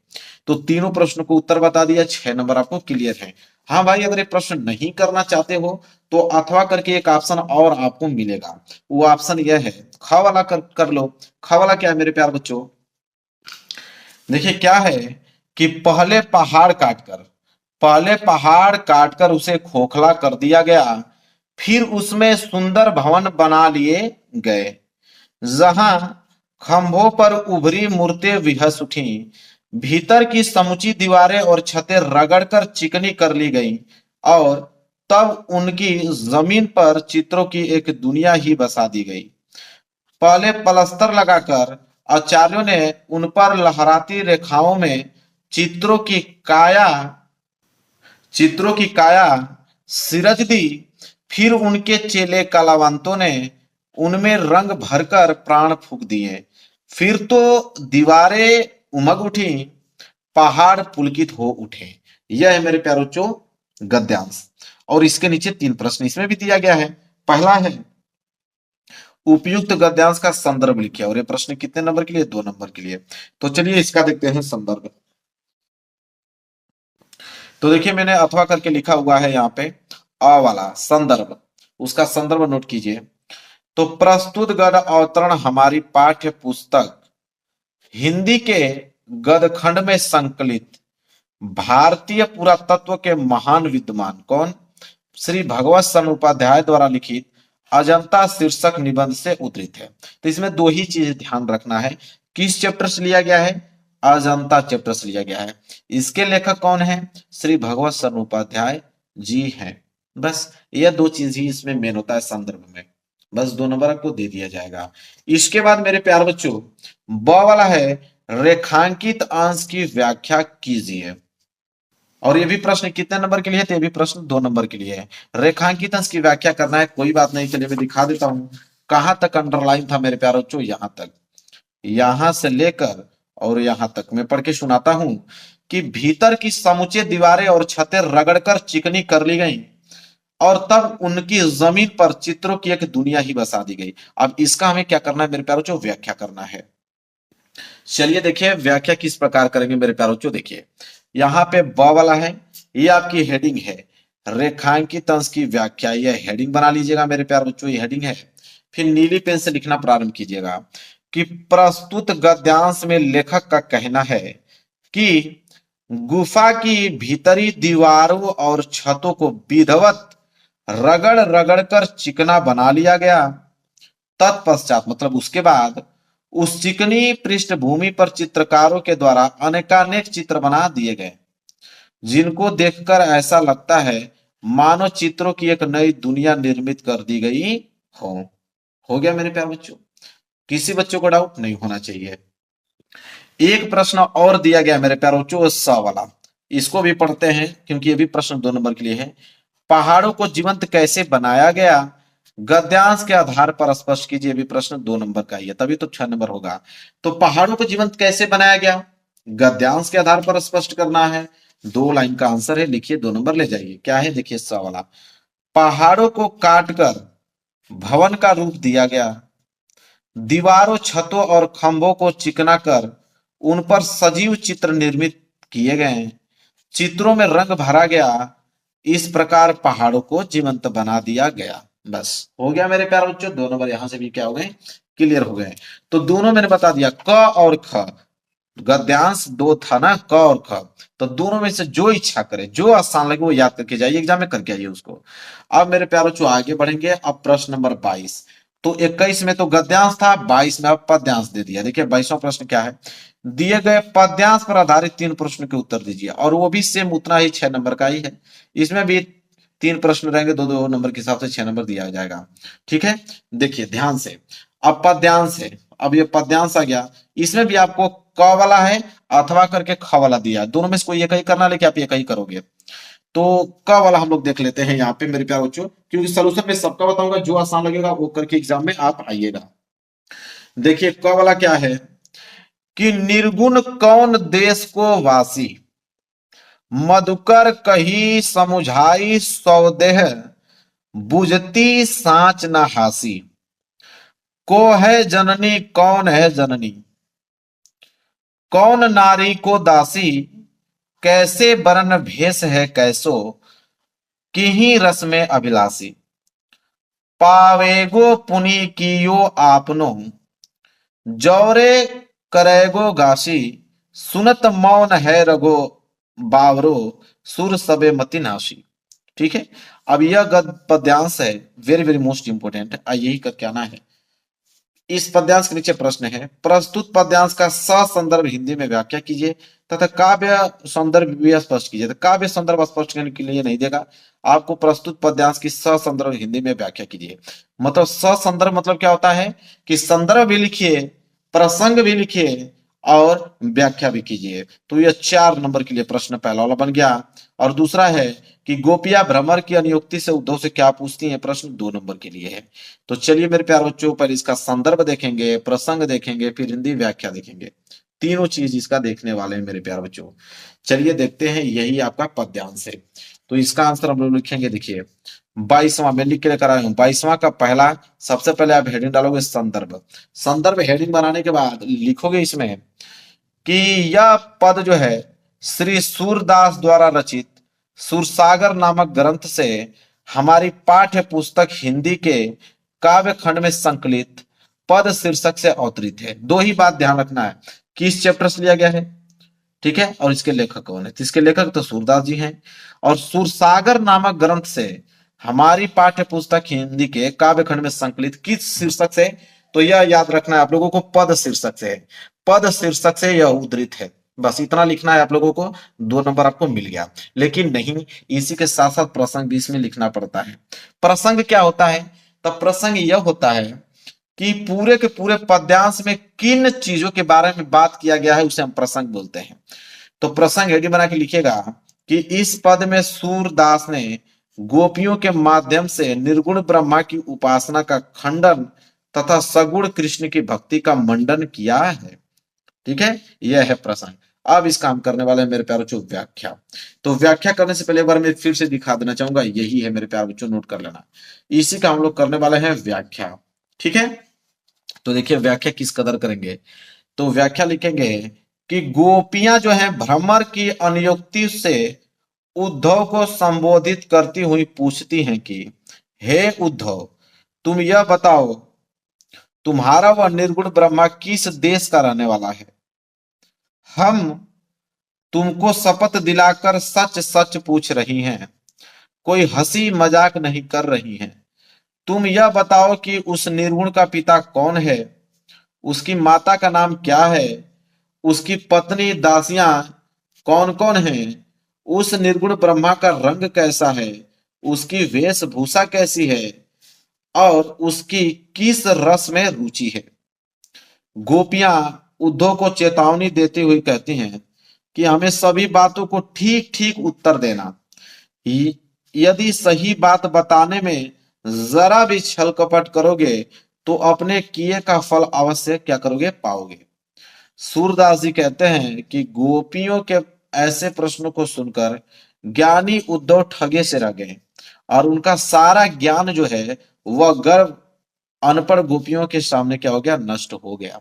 तो तीनों प्रश्नों को उत्तर बता दिया। 6 नंबर आपको क्लियर है। हाँ भाई, अगर ये प्रश्न नहीं करना चाहते हो तो अथवा करके एक ऑप्शन और आपको मिलेगा। वो ऑप्शन यह है, ख वाला कर लो। ख वाला क्या है मेरे प्यार बच्चों? देखिए क्या है कि पहले पहाड़ काटकर उसे खोखला कर दिया गया, फिर उसमें सुंदर भवन बना लिए गए, जहां खंभों पर उभरी मूर्तें विहस उठी, भीतर की समुची दीवारें और छतें रगड़कर चिकनी कर ली गईं, और तब उनकी जमीन पर चित्रों की एक दुनिया ही बसा दी गई। पहले पलस्तर लगाकर आचार्यों ने उन पर लहराती रेखाओं में चित्रों की काया सिरज दी, फिर उनके चेले कलावंतों ने उनमें रंग भरकर प्राण फूंक दिए। फिर तो दीवारें उमग उठी, पहाड़ पुलकित हो उठे। यह है मेरे प्यारे बच्चों गद्यांश। और इसके नीचे 3 प्रश्न इसमें भी दिया गया है। पहला है उपयुक्त गद्यांश का संदर्भ लिखिए, और ये प्रश्न कितने नंबर के लिए? 2 नंबर के लिए। तो चलिए इसका देखते हैं संदर्भ। तो देखिए मैंने अथवा करके लिखा हुआ है यहाँ पे अ वाला संदर्भ, उसका संदर्भ नोट कीजिए। तो प्रस्तुत गद अवतरण हमारी पाठ्य पुस्तक हिंदी के गदखंड में संकलित भारतीय पुरातत्व के महान विद्वान कौन श्री भगवत सन उपाध्याय द्वारा लिखित अजंता शीर्षक निबंध से उद्धृत है। तो इसमें 2 ही चीज ध्यान रखना है। किस चैप्टर से लिया गया है? अजंता चैप्टर से लिया गया है। इसके लेखक कौन है? श्री भगवत सन उपाध्याय जी हैं। बस यह 2 चीज ही इसमें मेन होता है संदर्भ में। बस 2 नंबर आपको दे दिया जाएगा। इसके बाद मेरे प्यारे बच्चों ब वाला है रेखांकित अंश की व्याख्या कीजिए। और ये भी प्रश्न कितने नंबर के लिए है? तो ये भी प्रश्न 2 नंबर के लिए है। रेखांकित अंश की व्याख्या करना है, कोई बात नहीं। चलिए मैं दिखा देता हूं कहां तक अंडरलाइन था मेरे प्यारे बच्चों। यहां तक, यहां से लेकर और यहां तक मैं पढ़ के सुनाता हूं कि भीतर की समुचे दीवारें और छतें रगड़कर चिकनी कर ली गई, और तब उनकी जमीन पर चित्रों की एक दुनिया ही बसा दी गई। अब इसका हमें क्या करना है मेरे प्यारे बच्चों? व्याख्या करना है। चलिए देखिए व्याख्या किस प्रकार करेंगे मेरे प्यारे बच्चों। देखिए यहाँ पे ब वाला है, ये आपकी हेडिंग है, रेखांकित अंश की व्याख्या, ये हेडिंग बना लीजिएगा मेरे प्यारे बच्चों, ये हेडिंग है। फिर नीली पेन से लिखना प्रारंभ कीजिएगा कि प्रस्तुत गद्यांश में लेखक का कहना है कि गुफा की भीतरी दीवारों और छतों को विधिवत रगड़ रगड़ कर चिकना बना लिया गया। तत्पश्चात मतलब उसके बाद उस चिकनी पृष्ठभूमि पर चित्रकारों के द्वारा अनेकानेक चित्र बना दिए गए, जिनको देखकर ऐसा लगता है मानो चित्रों की एक नई दुनिया निर्मित कर दी गई हो। हो गया मेरे प्यारे बच्चों, किसी बच्चों को डाउट नहीं होना चाहिए। एक प्रश्न और दिया गया मेरे प्यारे बच्चों, 100 वाला, इसको भी पढ़ते हैं क्योंकि ये भी प्रश्न 2 नंबर के लिए है। पहाड़ों को जीवंत कैसे बनाया गया, गद्यांश के आधार पर स्पष्ट कीजिए, भी प्रश्न 2 नंबर का ही है, तभी तो 6 नंबर होगा। तो पहाड़ों को जीवंत कैसे बनाया गया, गद्यांश के आधार पर स्पष्ट करना है। 2 लाइन का आंसर है, लिखिए 2 नंबर ले जाइए। क्या है देखिए 100 वाला, पहाड़ों को काटकर भवन का रूप दिया गया, दीवारों छतों और खंभों को चिकना कर उन पर सजीव चित्र निर्मित किए गए, चित्रों में रंग भरा गया, इस प्रकार पहाड़ों को जीवंत बना दिया गया। बस हो गया मेरे प्यारे बच्चों, 2 नंबर यहां से भी क्या हो गए, क्लियर हो गए। तो दोनों मैंने बता दिया, क और ख, गद्यांश 2 था ना, क और ख, तो दोनों में से जो इच्छा करे, जो आसान लगे वो याद करके जाइए, एग्जाम में करके आइए उसको। अब मेरे प्यारे बच्चों आगे बढ़ेंगे। अब प्रश्न नंबर 22, तो 21 में तो गद्यांश था, 22 में अब पद्यांश दे दिया। देखिए 22वां प्रश्न क्या है, दिए गए पद्यांश पर आधारित 3 प्रश्न के उत्तर दीजिए, और वो भी सेम उतना ही 6 नंबर का ही है। इसमें भी 3 प्रश्न रहेंगे, 2-2 नंबर के हिसाब से 6 नंबर दिया जाएगा। ठीक है, देखिए ध्यान से, अब पद्यांश है, अब ये पद्यांश आ गया, इसमें भी आपको क वाला है अथवा करके ख वाला दिया है, दोनों में से कोई एक ही करना, लेकिन आप एक ही करोगे। तो क वाला हम लोग देख लेते हैं यहाँ पे मेरे प्यारे बच्चों, क्योंकि सोल्यूशन में सबका बताऊंगा, जो आसान लगेगा वो करके एग्जाम में आप आइएगा। देखिए क वाला क्या है कि निर्गुण कौन देश को वासी, मधुकर कही समुझाई सौदेह, बुझती साँच न हासी, को है जननी कौन है जननी, कौन नारी को दासी, कैसे बरन भेष है कैसो, किही रस में अभिलाषी, पावेगो पुनि कियो आपनो, जौरे करेगो गासी, सुनत मौन है रगो बावरो, सुर सबे मति नाशी। ठीक है, अब यह गद पद्यांश है, वेरी वेरी मोस्ट इंपोर्टेंट, यही करके आना है। इस पद्यांश के नीचे प्रश्न है, प्रस्तुत पद्यांश का ससंदर्भ हिंदी में व्याख्या कीजिए तथा काव्य संदर्भ भी स्पष्ट कीजिए। तो काव्य संदर्भ स्पष्ट करने के लिए नहीं देगा आपको, प्रस्तुत पद्यांश की ससंदर्भ हिंदी में व्याख्या कीजिए। मतलब ससंदर्भ मतलब क्या होता है कि संदर्भ भी लिखिए, प्रसंग भी लिखिए और व्याख्या भी कीजिए। तो यह 4 नंबर के लिए प्रश्न पहला वाला बन गया। और दूसरा है कि गोपियां भ्रमर की अनुयुक्ति से उद्धव से क्या पूछती हैं, प्रश्न 2 नंबर के लिए है। तो चलिए मेरे प्यारे बच्चों, पर इसका संदर्भ देखेंगे, प्रसंग देखेंगे, फिर हिंदी व्याख्या देखेंगे, तीनों चीज इसका देखने वाले हैं मेरे प्यारे बच्चों। चलिए देखते हैं, यही आपका पद्यांश है। तो इसका आंसर हम लोग लिखेंगे, देखिए 22वां मैं लिख के लेकर आया हूं। 22वां का पहला, सबसे पहले आप हेडिंग डालोगे संदर्भ। संदर्भ हेडिंग बनाने के बाद लिखोगे इसमें कि यह पद जो है श्री सूरदास द्वारा रचित सुरसागर नामक ग्रंथ से हमारी पाठ्य पुस्तक हिंदी के काव्य खंड में संकलित पद शीर्षक से अवतरित है। 2 ही बात ध्यान रखना है, किस चैप्टर से लिया गया है, ठीक है, और इसके लेखक कौन है। तो इसके लेखक तो सूरदास जी हैं, और सुरसागर नामक ग्रंथ से हमारी पाठ्य पुस्तक हिंदी के काव्य खंड में संकलित किस शीर्षक से, तो यह याद रखना है आप लोगों को, पद शीर्षक से है, पद शीर्षक से यह उद्धृत है। बस इतना लिखना है आप लोगों को, 2 नंबर आपको मिल गया। लेकिन नहीं, इसी के साथ साथ प्रसंग भी इसमें लिखना पड़ता है। प्रसंग क्या होता है, तब प्रसंग यह होता है कि पूरे के पूरे पद्यांश में किन चीजों के बारे में बात किया गया है उसे हम प्रसंग बोलते हैं। तो प्रसंग हेडिंग बना के लिखेगा कि इस पद में सूरदास ने गोपियों के माध्यम से निर्गुण ब्रह्मा की उपासना का खंडन तथा सगुण कृष्ण की भक्ति का मंडन किया है। ठीक है, यह है प्रसंग। अब इस काम करने वाले हैं मेरे प्यारे बच्चों व्याख्या। तो व्याख्या करने से पहले एक बार मैं फिर से दिखा देना चाहूंगा, यही है मेरे प्यारे बच्चों, नोट कर लेना, इसी का हम लोग करने वाले हैं व्याख्या। ठीक है, तो देखिए व्याख्या किस कदर करेंगे, तो व्याख्या लिखेंगे कि गोपियां जो हैं भ्रमर की अनुयुक्ति से उद्धव को संबोधित करती हुई पूछती हैं कि हे उद्धव, तुम यह बताओ, तुम्हारा वह निर्गुण ब्रह्मा किस देश का रहने वाला है? हम तुमको शपथ दिलाकर सच सच पूछ रही हैं, कोई हंसी मजाक नहीं कर रही हैं। तुम यह बताओ कि उस निर्गुण का पिता कौन है, उसकी माता का नाम क्या है, उसकी पत्नी दासियां कौन कौन हैं, उस निर्गुण ब्रह्मा का रंग कैसा है, उसकी वेशभूषा कैसी है और उसकी किस रस में रुचि है। गोपियां उद्धव को चेतावनी देते हुए कहती हैं कि हमें सभी बातों को ठीक ठीक उत्तर देना। यदि सही बात बताने में जरा भी छल कपट करोगे तो अपने किए का फल अवश्य क्या करोगे, पाओगे। सूरदास जी कहते हैं कि गोपियों के ऐसे प्रश्नों को सुनकर ज्ञानी उद्धव ठगे से रह गए और उनका सारा ज्ञान जो है वह गर्व अनपढ़ गोपियों के सामने क्या हो गया, नष्ट हो गया।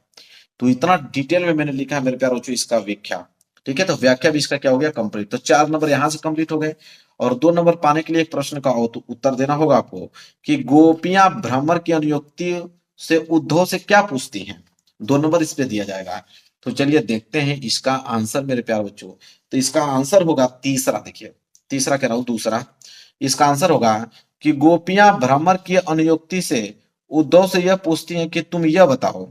तो इतना डिटेल में मैंने लिखा है मेरे प्यारे बच्चों इसका व्याख्या। ठीक है, तो व्याख्या भी इसका क्या हो गया, कंप्लीट। तो 4 नंबर यहां से कंप्लीट हो गए और 2 नंबर पाने के लिए एक प्रश्न का उत्तर देना होगा आपको कि गोपियां भ्रमर की अनुयुक्ति से उद्धव से क्या पूछती हैं। 2 नंबर इस पे दिया जाएगा। तो चलिए देखते हैं इसका आंसर मेरे प्यारे बच्चों। तो इसका आंसर होगा तीसरा। देखिए तीसरा कह रहा हूं, दूसरा। इसका आंसर होगा कि गोपियां भ्रमर की अनुयुक्ति से उद्धव से यह पूछती हैं कि तुम यह बताओ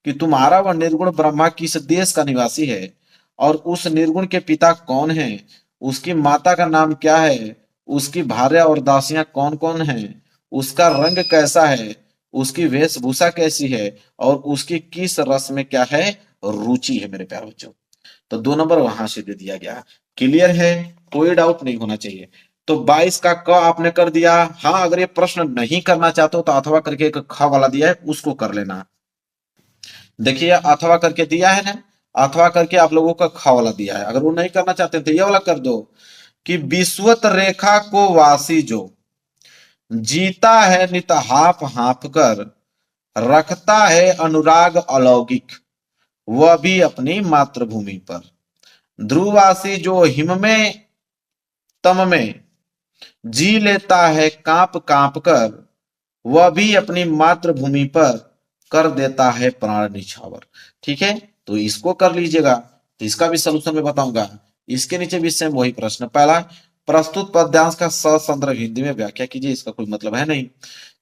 कि तुम्हारा वह निर्गुण ब्रह्मा किस देश का निवासी है और उस निर्गुण के पिता कौन है, उसकी माता का नाम क्या है, उसकी भार्या और दासियां कौन कौन हैं, उसका रंग कैसा है, उसकी वेशभूषा कैसी है और उसकी किस रस में क्या है, रुचि है। मेरे प्यारे बच्चों तो 2 नंबर वहां से दे दिया गया। क्लियर है, कोई डाउट नहीं होना चाहिए। तो 22 का क आपने कर दिया। हाँ, अगर ये प्रश्न नहीं करना चाहते हो तो अथवा करके एक ख वाला दिया है उसको कर लेना। देखिए अथवा करके दिया है ना, अथवा करके आप लोगों का ख वाला दिया है। अगर वो नहीं करना चाहते तो ये वाला कर दो कि विश्वत रेखा को वासी जो जीता है नित हाफ हाफ कर, रखता है अनुराग अलौकिक, वह भी अपनी मातृभूमि पर। ध्रुववासी जो हिम में तम में जी लेता है कांप कांप कर, वह भी अपनी मातृभूमि पर कर देता है प्राण निछावर। ठीक है, तो इसको कर लीजिएगा। तो इसका भी सलूशन मैं बताऊंगा। इसके नीचे भी सेम वही प्रश्न। पहला, प्रस्तुत पद्यांश का ससंदर्भ हिंदी में व्याख्या कीजिए। इसका कोई मतलब है नहीं।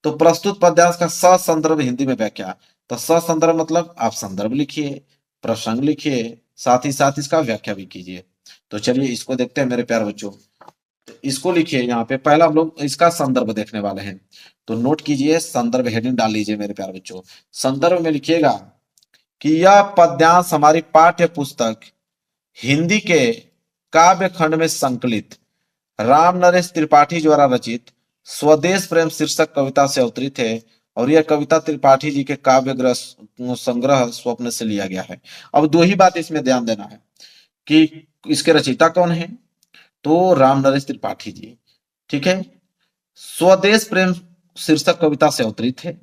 तो प्रस्तुत पद्यांश का ससंदर्भ हिंदी में व्याख्या, तो ससंदर्भ मतलब आप संदर्भ लिखिए, प्रसंग लिखिए, साथ ही साथ इसका व्याख्या भी कीजिए। तो चलिए इसको देखते हैं मेरे प्यारे बच्चों। इसको लिखिए यहाँ पे। पहला हम लोग इसका संदर्भ देखने वाले हैं। तो नोट कीजिए, संदर्भ हेडिंग डाल लीजिए मेरे प्यारे बच्चों। संदर्भ में लिखिएगा कि यह पद्यांश हमारी पाठ्य पुस्तक हिंदी के काव्य खंड में संकलित राम नरेश त्रिपाठी द्वारा रचित स्वदेश प्रेम शीर्षक कविता से अवतरित है और यह कविता त्रिपाठी जी के काव्य संग्रह स्वप्न से लिया गया है। अब 2 ही बात इसमें ध्यान देना है कि इसके रचयिता कौन है, तो राम नरेश त्रिपाठी जी। ठीक है, स्वदेश प्रेम शीर्षक कविता से अवतरित है।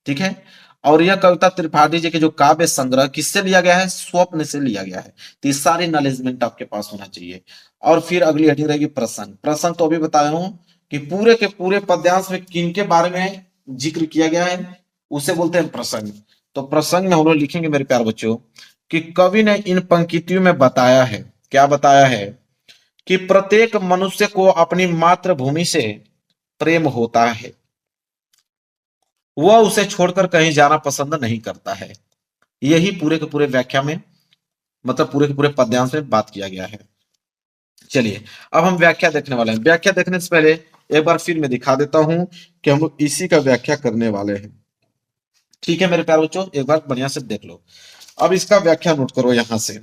ठीक है, और यह कविता त्रिपाठी जी के जो काव्य संग्रह किससे लिया गया है, स्वप्न से लिया गया है। तो ये सारी नॉलेजमेंट आपके पास होना चाहिए। और फिर अगली हेडिंग रहेगी प्रसंग। प्रसंग तो अभी बताया हूं कि पूरे के पूरे पद्यांश में किन के बारे में जिक्र किया गया है उसे बोलते हैं प्रसंग। तो प्रसंग में हम लोग लिखेंगे मेरे प्यारे बच्चों कि कवि ने इन पंक्तियों में बताया है, क्या बताया है, कि प्रत्येक मनुष्य को अपनी मातृभूमि से प्रेम होता है, वह उसे छोड़कर कहीं जाना पसंद नहीं करता है। यही पूरे के पूरे व्याख्या में, मतलब पूरे के पूरे पद्यांश में बात किया गया है। चलिए अब हम व्याख्या देखने वाले हैं। व्याख्या देखने से पहले एक बार फिर मैं दिखा देता हूं कि हम लोग इसी का व्याख्या करने वाले हैं। ठीक है मेरे प्यारे बच्चों, एक बार बढ़िया से देख लो। अब इसका व्याख्या नोट करो यहां से।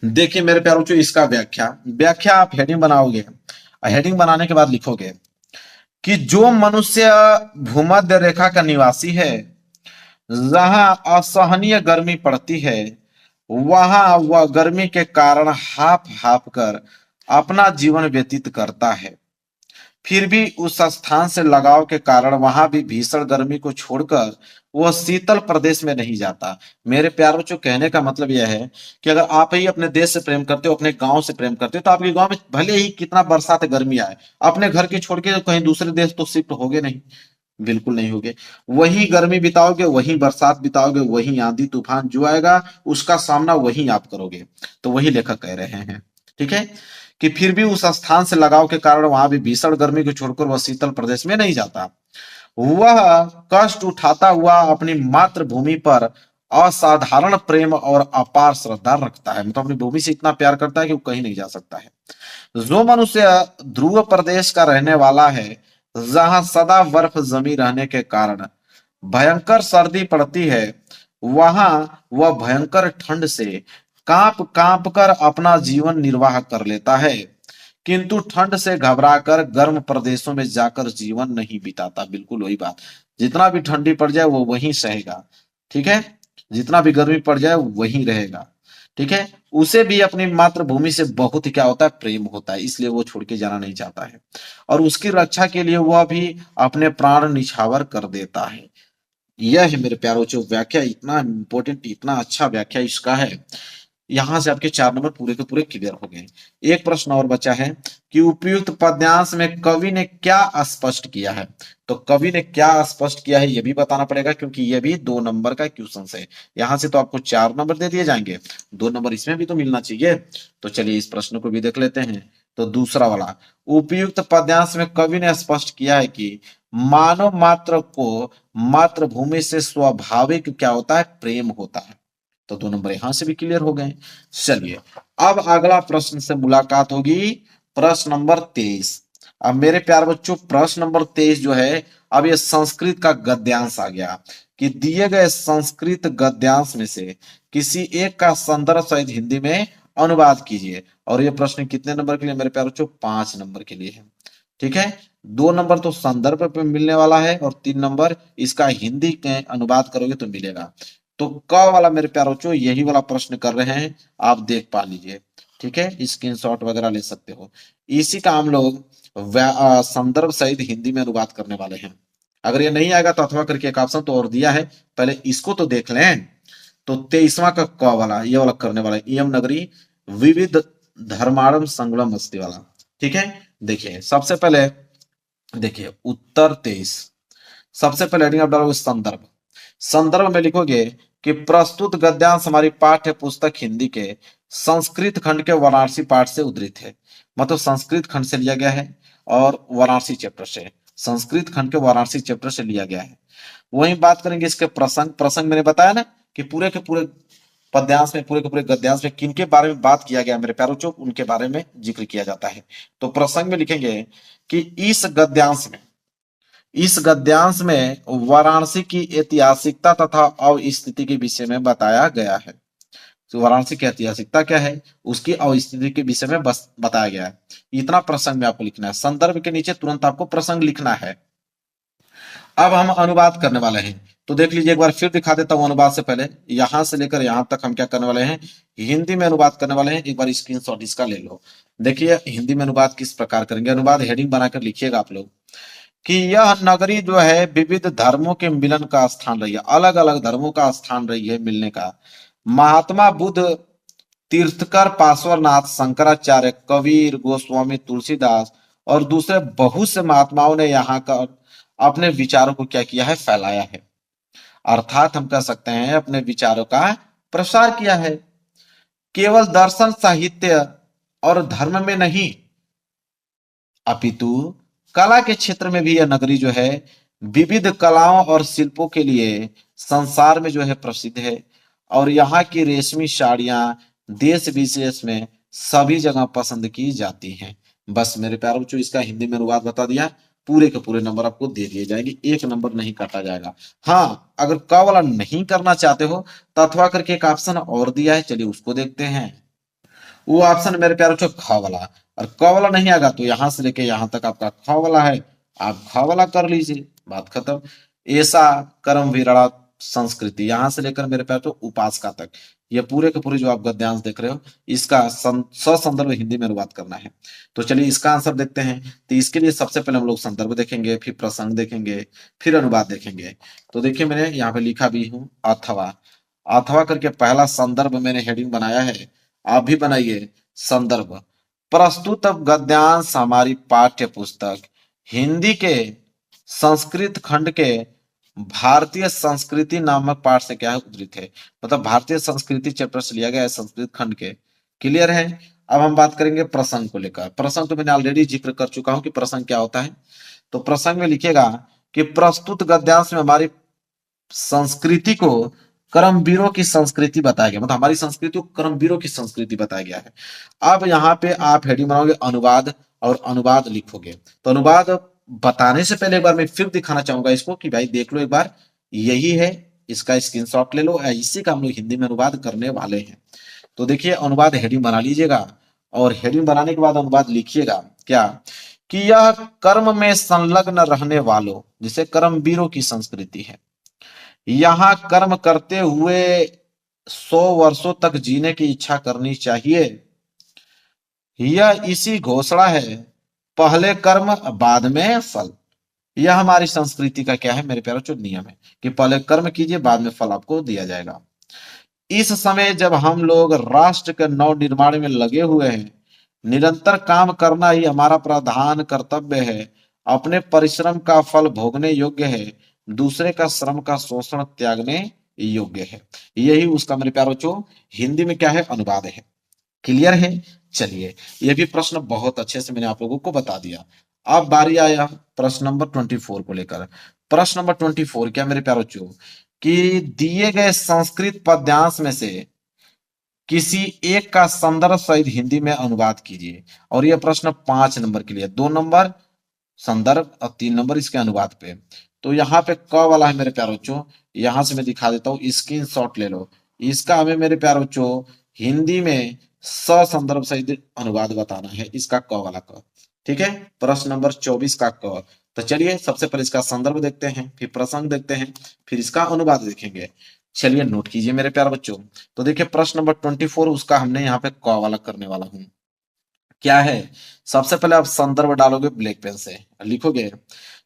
देखिए मेरे प्यारे बच्चों, इसका व्याख्या आप हेडिंग बनाओगे। हेडिंग बनाने के बाद लिखोगे कि जो मनुष्य भूमध्य रेखा का निवासी है, जहां असहनीय गर्मी पड़ती है, वहां वह गर्मी के कारण हाफ हाफ कर अपना जीवन व्यतीत करता है। फिर भी उस स्थान से लगाव के कारण वहां भी भीषण गर्मी को छोड़कर वह शीतल प्रदेश में नहीं जाता। मेरे प्यारे बच्चों, कहने का मतलब यह है कि अगर आप ही अपने देश से प्रेम करते हो, अपने गांव से प्रेम करते हो, तो आपके गांव में भले ही कितना बरसात गर्मी आए, अपने घर के छोड़ के कहीं दूसरे देश तो शिफ्ट होगे नहीं, बिल्कुल नहीं होगे। वही गर्मी बिताओगे, वही बरसात बिताओगे, वही आंधी तूफान जो आएगा उसका सामना वही आप करोगे। तो वही लेखक कह रहे हैं, ठीक है, कि फिर भी उस स्थान से लगाव के कारण वहां भी भीषण गर्मी को छोड़कर वह शीतल प्रदेश में नहीं जाता। वह कष्ट उठाता हुआ अपनी मातृभूमि पर असाधारण प्रेम और अपार श्रद्धा रखता है। मतलब अपनी भूमि से इतना प्यार करता है कि वो कहीं नहीं जा सकता है। जो मनुष्य ध्रुव प्रदेश का रहने वाला है, जहां सदा बर्फ जमी रहने के कारण भयंकर सर्दी पड़ती है, वहां वह भयंकर ठंड से कांप कांप कर अपना जीवन निर्वाह कर लेता है, किंतु ठंड से घबराकर गर्म प्रदेशों में जाकर जीवन नहीं बिताता। बिल्कुल वही बात, जितना भी ठंडी पड़ जाए वो वहीं सहेगा, ठीक है, जितना भी गर्मी पड़ जाए वहीं रहेगा, ठीक है। उसे भी अपनी मातृभूमि से बहुत ही क्या होता है, प्रेम होता है, इसलिए वो छोड़ के जाना नहीं चाहता है, और उसकी रक्षा के लिए वह भी अपने प्राण निछावर कर देता है। यह है मेरे प्यारों जो व्याख्या, इतना इंपॉर्टेंट, इतना अच्छा व्याख्या इसका है। यहां से आपके 4 नंबर पूरे के पूरे क्लियर हो गए। एक प्रश्न और बचा है कि उपयुक्त पद्यांश में कवि ने क्या स्पष्ट किया है। तो कवि ने क्या स्पष्ट किया है ये भी बताना पड़ेगा, क्योंकि ये भी 2 नंबर का क्वेश्चन है। यहां से तो आपको 4 नंबर दे दिए जाएंगे, 2 नंबर इसमें भी तो मिलना चाहिए। तो चलिए इस प्रश्न को भी देख लेते हैं। तो दूसरा वाला, उपयुक्त पद्यांश में कवि ने स्पष्ट किया है कि मानव मात्र को मातृभूमि से स्वाभाविक क्या होता है, प्रेम होता है। तो 2 नंबर यहां से भी क्लियर हो गए। चलिए अब अगला प्रश्न से मुलाकात होगी, प्रश्न नंबर 23। अब मेरे प्यार बच्चों, प्रश्न नंबर 23 जो है, अब ये संस्कृत का गद्यांश आ गया कि दिए गए संस्कृत गद्यांश में से किसी एक का संदर्भ सहित हिंदी में अनुवाद कीजिए। और ये प्रश्न कितने नंबर के लिए मेरे प्यार बच्चों, 5 नंबर के लिए है, ठीक है। 2 नंबर तो संदर्भ पे मिलने वाला है और 3 नंबर इसका हिंदी के अनुवाद करोगे तो मिलेगा। तो क वाला मेरे प्यारे बच्चों यही वाला प्रश्न कर रहे हैं, आप देख पा लीजिए, ठीक है, स्क्रीनशॉट वगैरह ले सकते हो। इसी का हम लोग संदर्भ सहित हिंदी में अनुवाद करने वाले हैं। अगर ये नहीं आएगा तो अथवा करके एक ऑप्शन तो और दिया है, पहले इसको तो देख लें। तो 23वां का क वाला, ये वाला करने वाला है, इयम नगरी विविध धर्माणम संगम अस्ति वाला, ठीक है। देखिए सबसे पहले, देखिए उत्तर 23, सबसे पहले हेडिंग आप डालोगे संदर्भ। संदर्भ में लिखोगे कि प्रस्तुत गद्यांश हमारी पाठ्य पुस्तक हिंदी के संस्कृत खंड के वाराणसी पाठ से उद्धृत है। मतलब संस्कृत खंड से लिया गया है और वाराणसी चैप्टर से, संस्कृत खंड के वाराणसी चैप्टर से लिया गया है। वहीं बात करेंगे इसके प्रसंग। प्रसंग मैंने बताया ना कि पूरे के पूरे पद्यांश में, पूरे के पूरे गद्यांश में किनके बारे में बात किया गया मेरे प्यारों चो, उनके बारे में जिक्र किया जाता है। तो प्रसंग में लिखेंगे कि इस गद्यांश में वाराणसी की ऐतिहासिकता तथा अवस्थिति के विषय में बताया गया है। तो वाराणसी की ऐतिहासिकता क्या है, उसकी अवस्थिति के विषय में बस बताया गया है। इतना प्रसंग में आपको लिखना है। संदर्भ के नीचे तुरंत आपको प्रसंग लिखना है। अब हम अनुवाद करने वाले हैं, तो देख लीजिए, एक बार फिर दिखा देता हूं। अनुवाद से पहले यहां से लेकर यहां तक हम क्या करने वाले हैं, हिंदी में अनुवाद करने वाले हैं। एक बार स्क्रीनशॉट इसका ले लो। देखिए हिंदी में अनुवाद किस प्रकार करेंगे। अनुवाद हेडिंग बनाकर लिखिएगा आप लोग कि यह नगरी जो है विविध धर्मों के मिलन का स्थान रही है, अलग अलग धर्मों का स्थान रही है मिलने का। महात्मा बुद्ध, तीर्थकर, पार्श्वनाथ, शंकराचार्य, कबीर, गोस्वामी तुलसीदास और दूसरे बहुत से महात्माओं ने यहाँ का अपने विचारों को क्या किया है, फैलाया है। अर्थात हम कह सकते हैं अपने विचारों का प्रसार किया है। केवल दर्शन, साहित्य और धर्म में नहीं, अपितु कला के क्षेत्र में भी यह नगरी जो है विविध कलाओं और शिल्पों के लिए संसार में जो है प्रसिद्ध है। और यहाँ की रेशमी साड़ियां देश विशेष में सभी जगह पसंद की जाती हैं। बस मेरे प्यारे बच्चों, इसका हिंदी में अनुवाद बता दिया। पूरे के पूरे नंबर आपको दे दिए जाएंगे, 1 नंबर नहीं काटा जाएगा। हाँ, अगर क वाला नहीं करना चाहते हो तो अथवा करके एक ऑप्शन और दिया है, चलिए उसको देखते हैं। वो ऑप्शन मेरे प्यारे बच्चों ख वाला। और क वाला नहीं आएगा तो यहां से लेके यहां तक आपका ख वाला है, आप ख वाला कर लीजिए, बात खत्म। ऐसा कर्म विरड़ा संस्कृति, यहां से लेकर मेरे प्यारे बच्चों उपासका तक, ये पूरे के पूरे जो आप गद्यांश देख रहे हो इसका ससंदर्भ हिंदी में अनुवाद करना है। तो चलिए इसका आंसर देखते हैं। तो इसके लिए सबसे पहले हम लोग संदर्भ देखेंगे, फिर प्रसंग देखेंगे, फिर अनुवाद देखेंगे। तो देखिए मैंने यहाँ पे लिखा भी हूँ अथवा। अथवा करके पहला संदर्भ मैंने हेडिंग बनाया है, आप भी बनाइए संदर्भ। प्रस्तुत गद्यांश हमारी पाठ्य पुस्तक हिंदी के संस्कृत खंड के भारतीय संस्कृति नामक पाठ से क्या है उद्धृत है। मतलब भारतीय संस्कृति चैप्टर से लिया गया है संस्कृत खंड के। क्लियर है। अब हम बात करेंगे प्रसंग को लेकर। प्रसंग तो मैंने ऑलरेडी जिक्र कर चुका हूं कि प्रसंग क्या होता है। तो प्रसंग में लिखिएगा कि प्रस्तुत गद्यांश में हमारी संस्कृति को कर्मवीरों की संस्कृति बताया गया, मतलब हमारी संस्कृति को कर्मवीरों की संस्कृति बताया गया है। अब यहाँ पे आप हेडिंग बनाओगे अनुवाद और अनुवाद लिखोगे। तो अनुवाद बताने से पहले एक बार मैं फिर दिखाना चाहूंगा इसको कि भाई देख लो एक बार, यही है, इसका स्क्रीनशॉट ले लो, इसी का हम लोग हिंदी में अनुवाद करने वाले हैं। तो देखिए अनुवाद हेडिंग बना लीजिएगा और हेडिंग बनाने के बाद अनुवाद लिखिएगा क्या कि यह कर्म में संलग्न रहने वालों, जिसे कर्मवीरों की संस्कृति है, यहाँ कर्म करते हुए 100 वर्षों तक जीने की इच्छा करनी चाहिए। यह इसी घोषणा है, पहले कर्म बाद में फल। यह हमारी संस्कृति का क्या है मेरे प्यारों जो नियम है कि पहले कर्म कीजिए बाद में फल आपको दिया जाएगा। इस समय जब हम लोग राष्ट्र के नव निर्माण में लगे हुए हैं, निरंतर काम करना ही हमारा प्रधान कर्तव्य है। अपने परिश्रम का फल भोगने योग्य है, दूसरे का श्रम का शोषण त्यागने योग्य है। यही उसका मेरे प्यारों जो हिंदी में क्या है अनुवाद है। क्लियर है। चलिए ये भी प्रश्न बहुत अच्छे से मैंने आप लोगों को बता दिया। अब बारी आया प्रश्न नंबर 24 को लेकर। प्रश्न नंबर 24 क्या मेरे प्यारों बच्चों कि दिए गए संस्कृत पद्यांश में से किसी एक का संदर्भ सहित हिंदी में अनुवाद कीजिए। और यह प्रश्न 5 नंबर के लिए, 2 नंबर संदर्भ और 3 नंबर इसके अनुवाद पे। तो यहाँ पे क वाला है मेरे प्यारे बच्चों, यहां से मैं दिखा देता हूँ, स्क्रीन शॉट ले लो। इसका हमें मेरे प्यारे बच्चों हिंदी में संदर्भ सहित अनुवाद बताना है, इसका क वाला क। ठीक है, प्रश्न नंबर 24 का क। तो चलिए सबसे पहले इसका संदर्भ देखते हैं, फिर प्रसंग देखते हैं, फिर इसका अनुवाद देखेंगे। चलिए नोट कीजिए मेरे प्यारे बच्चों। तो देखिए प्रश्न नंबर 24 उसका हमने यहाँ पे क वाला करने वाला हूँ। क्या है, सबसे पहले आप संदर्भ डालोगे ब्लैक पेन से, लिखोगे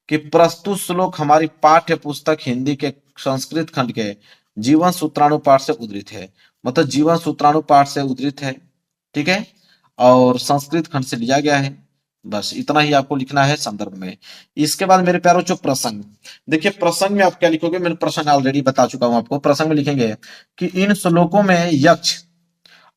कि प्रस्तुत श्लोक हमारी पाठ्य पुस्तक हिंदी के संस्कृत खंड के जीवन सूत्राणु पाठ से उद्धृत है। मतलब जीवन सूत्राणु पाठ से उद्धृत है। ठीक है, और संस्कृत खंड से लिया गया है। बस इतना ही आपको लिखना है संदर्भ में। इसके बाद मेरे प्यारों जो प्रसंग, देखिए प्रसंग में आप क्या लिखोगे, मैंने प्रसंग ऑलरेडी बता चुका हूं आपको। प्रसंग में लिखेंगे कि इन श्लोकों में यक्ष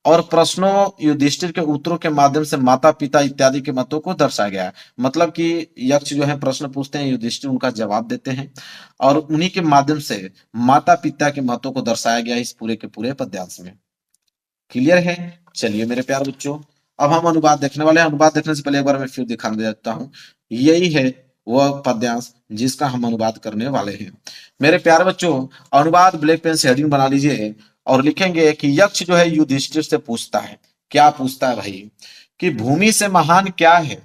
और प्रश्नों युधिष्ठिर के उत्तरों के माध्यम से माता पिता इत्यादि के मतों को दर्शाया गया है। मतलब कि यक्ष जो है प्रश्न पूछते हैं, युधिष्ठिर उनका जवाब देते हैं, और उन्हीं के माध्यम से माता पिता के मतों को दर्शाया गया है इस पूरे के पूरे पद्यांश में। क्लियर है। चलिए मेरे प्यारे बच्चों, अब हम अनुवाद देखने वाले हैं। अनुवाद देखने से पहले एक बार मैं फिर दिखा देता हूँ, यही है वह पद्यांश जिसका हम अनुवाद करने वाले हैं। मेरे प्यारे बच्चों, अनुवाद ब्लैक पेन से हेडिंग बना लीजिए और लिखेंगे कि यक्ष जो है युधिष्ठिर से पूछता है। क्या पूछता है भाई, कि भूमि से महान क्या है,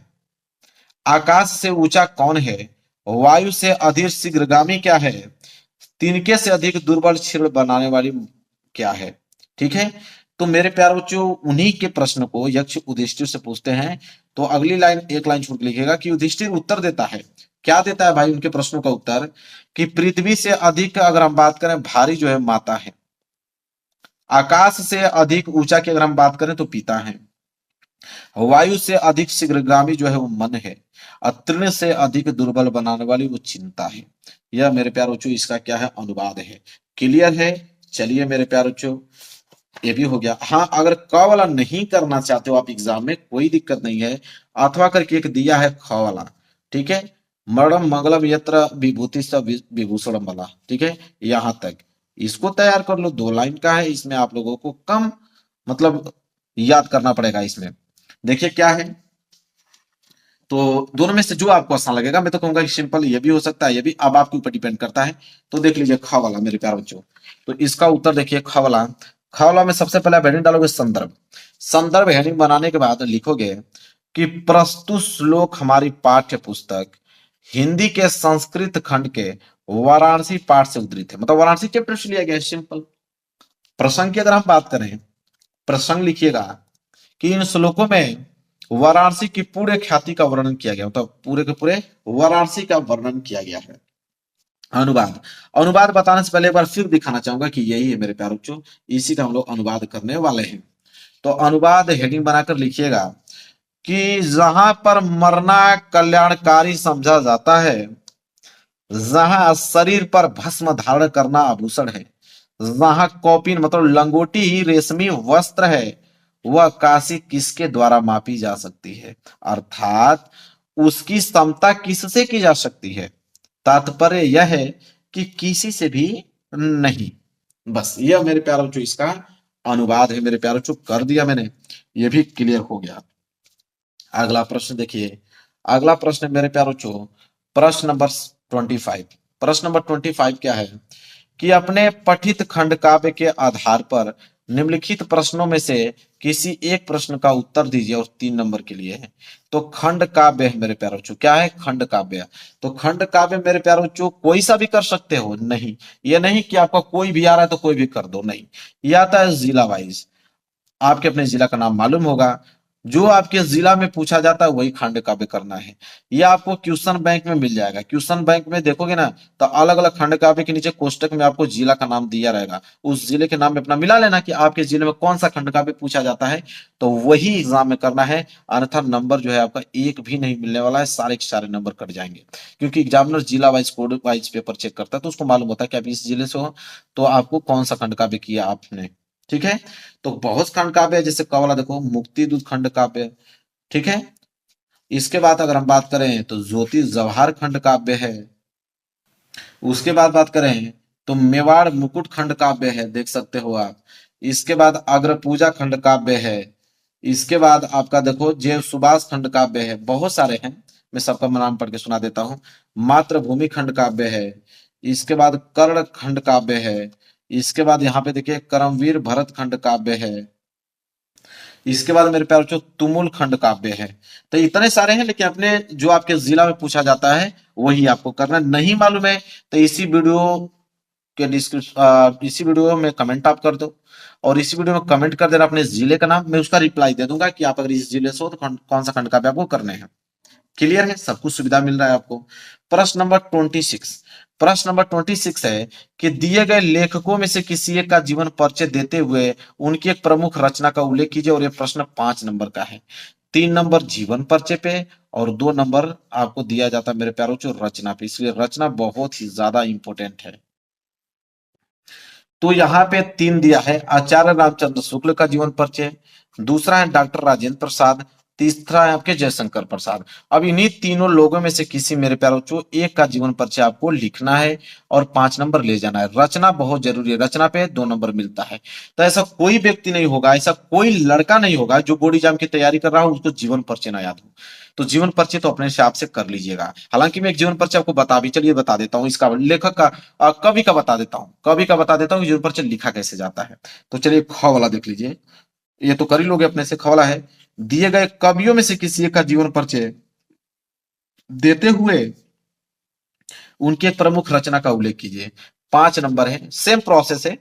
आकाश से ऊंचा कौन है, वायु से अधिक शीघ्रगामी क्या है, तिनके से अधिक दुर्बल क्षीण बनाने वाली क्या है। ठीक है, तो मेरे प्यारे बच्चों उन्हीं के प्रश्न को यक्ष युधिष्ठिर से पूछते हैं। तो अगली लाइन एक लाइन छोड़ के लिखिएगा कि युधिष्ठिर उत्तर देता है। क्या देता है भाई उनके प्रश्नों का उत्तर, कि पृथ्वी से अधिक अगर हम बात करें भारी जो है माता है, आकाश से अधिक ऊंचा की अगर हम बात करें तो पिता है, वायु से अधिक शीघ्रगामी जो है वो मन है, और तृण से अधिक दुर्बल बनाने वाली वो चिंता है। यह मेरे प्यारे बच्चों इसका क्या है अनुवाद है। क्लियर है। चलिए मेरे प्यारे बच्चों ये भी हो गया। हाँ, अगर क वाला नहीं करना चाहते हो आप एग्जाम में, कोई दिक्कत नहीं है। अथवा करके एक दिया है ख वाला। ठीक है, मरणम मंगलम यत्र विभूति स विभूषणम वाला। ठीक है, यहां तक इसको तैयार कर लो। 2 लाइन का है, इसमें आप लोगों को कम मतलब याद करना पड़ेगा। इसमें देखिए क्या है, तो दोनों में से जो आपको आसान लगेगा। मैं तो कहूंगा कि सिंपल ये भी हो सकता है, ये भी अब आपके ऊपर डिपेंड करता है। तो देख लीजिए ख वाला मेरे प्यारे बच्चों, तो इसका उत्तर देखिए ख वाला। ख वाला में सबसे पहले आप हेडिंग डालोगे संदर्भ। संदर्भ हेडिंग बनाने के बाद लिखोगे कि प्रस्तुत श्लोक हमारी पाठ्य पुस्तक हिंदी के संस्कृत खंड के वाराणसी पाठ से उद्धृत है। मतलब वाराणसी चैप्टर से लिया गया है, सिंपल। प्रसंग की अगर हम बात करें, प्रसंग लिखिएगा कि इन श्लोकों में वाराणसी की पूरे ख्याति का वर्णन किया गया, मतलब पूरे के पूरे वाराणसी का वर्णन किया गया है। अनुवाद, अनुवाद बताने से पहले एक बार फिर दिखाना चाहूंगा कि यही है मेरे प्यारे बच्चों, इसी का हम लोग अनुवाद करने वाले हैं। तो अनुवाद हेडिंग बनाकर लिखिएगा कि जहां पर मरना कल्याणकारी समझा जाता है, जहां शरीर पर भस्म धारण करना आभूषण है, जहां कौपीन मतलब लंगोटी ही रेशमी वस्त्र है, वह काशी किसके द्वारा मापी जा सकती है? अर्थात उसकी समता किससे की जा सकती है? तात्पर्य यह है कि किसी से भी नहीं। बस यह मेरे प्यारे बच्चों इसका अनुवाद है। मेरे प्यारे बच्चों कर दिया मैंने, यह भी क्लियर हो गया। अगला प्रश्न देखिए, अगला प्रश्न मेरे प्यारे बच्चों प्रश्न नंबर 25। प्रश्न नंबर 25 क्या है कि अपने पठित खंड काव्य के आधार पर निम्नलिखित प्रश्नों में से किसी एक प्रश्न का उत्तर दीजिए और 3 नंबर के लिए है। तो खंड काव्य है मेरे प्यारे बच्चों, क्या है? खंड काव्य। तो खंड काव्य मेरे प्यारे बच्चों कोई सा भी कर सकते हो? नहीं, ये नहीं कि आपका कोई भी आ रहा है तो कोई भी कर दो, नहीं। ये आता है जिला वाइज, आपके अपने जिला का नाम मालूम होगा, जो आपके जिला में पूछा जाता है वही खंड काव्य करना है। ये आपको क्वेश्चन बैंक में मिल जाएगा। क्वेश्चन बैंक में देखोगे ना तो अलग अलग खंड काव्य के नीचे कोष्टक में आपको जिला का नाम दिया रहेगा, उस जिले के नाम में अपना मिला लेना कि आपके जिले में कौन सा खंड काव्य पूछा जाता है, तो वही एग्जाम में करना है। अन्यथा नंबर जो है आपका एक भी नहीं मिलने वाला है, सारे के सारे नंबर कट जाएंगे, क्योंकि एग्जामिनर जिला wise code wise paper check करता है, तो उसको मालूम होता है कि आप इस जिले से हो तो आपको कौन सा खंड काव्य किया आपने। ठीक है, तो बहुत खंड काव्य है, जैसे कवला देखो मुक्ति दूत खंड काव्य। ठीक है, इसके बाद अगर हम बात करें तो ज्योति जवाहर खंड काव्य है। उसके बाद बात करें तो मेवाड़ मुकुट खंड काव्य है, देख सकते हो आप। इसके बाद अग्र पूजा खंड काव्य है। इसके बाद आपका देखो जय सुभाष खंड काव्य है, बहुत सारे हैं, मैं सबका नाम पढ़ के सुना देता हूँ। मातृभूमि खंड काव्य है। इसके बाद कर्ण खंड काव्य है। इसके बाद यहाँ पे देखिए करमवीर भरत खंड काव्य है। इसके बाद मेरे प्यारे बच्चों तुमुल खंड काव्य है। तो इतने सारे हैं, लेकिन अपने जो आपके जिला में पूछा जाता है वही आपको करना। नहीं मालूम है तो इसी वीडियो के डिस्क्रिप्शन, इसी वीडियो में कमेंट आप कर दो, और इसी वीडियो में कमेंट कर देना अपने जिले का नाम, मैं उसका रिप्लाई दे दूंगा कि आप अगर इस जिले से हो तो कौन सा खंड काव्य आपको करने हैं। क्लियर है, सब कुछ सुविधा मिल रहा है आपको। प्रश्न नंबर 26, प्रश्न नंबर 26 है कि दिए गए लेखकों में से किसी एक का जीवन परिचय देते हुए उनकी एक प्रमुख रचना का उल्लेख कीजिए, और यह प्रश्न 5 नंबर का है। 3 नंबर जीवन परिचय पे और 2 नंबर आपको दिया जाता है मेरे प्यारों जो रचना पे, इसलिए रचना बहुत ही ज्यादा इंपॉर्टेंट है। तो यहाँ पे 3 दिया है, आचार्य रामचंद्र शुक्ल का जीवन परिचय, दूसरा है डॉक्टर राजेंद्र प्रसाद, तीसरा है आपके जयशंकर प्रसाद। अब इन्हीं तीनों लोगों में से किसी मेरे प्यारे बच्चों एक का जीवन परिचय आपको लिखना है और 5 नंबर ले जाना है। रचना बहुत जरूरी है, रचना पे 2 नंबर मिलता है। तो ऐसा कोई व्यक्ति नहीं होगा, ऐसा कोई लड़का नहीं होगा जो बोर्ड एग्जाम की तैयारी कर रहा हो उसको जीवन परिचय ना याद हो। तो जीवन परिचय तो अपने हिसाब से कर लीजिएगा। हालांकि मैं एक जीवन परिचय आपको बता भी, चलिए बता देता हूँ इसका लेखक का, कवि का बता देता हूँ, कवि का बता देता हूँ जीवन परिचय लिखा कैसे जाता है। तो चलिए ख वाला देख लीजिए, ये तो कर ही लोगे अपने से। ख वाला है, दिए गए कवियों में से किसी एक का जीवन परिचय देते हुए उनकी एक प्रमुख रचना का उल्लेख कीजिए। 5 नंबर है, सेम प्रोसेस है।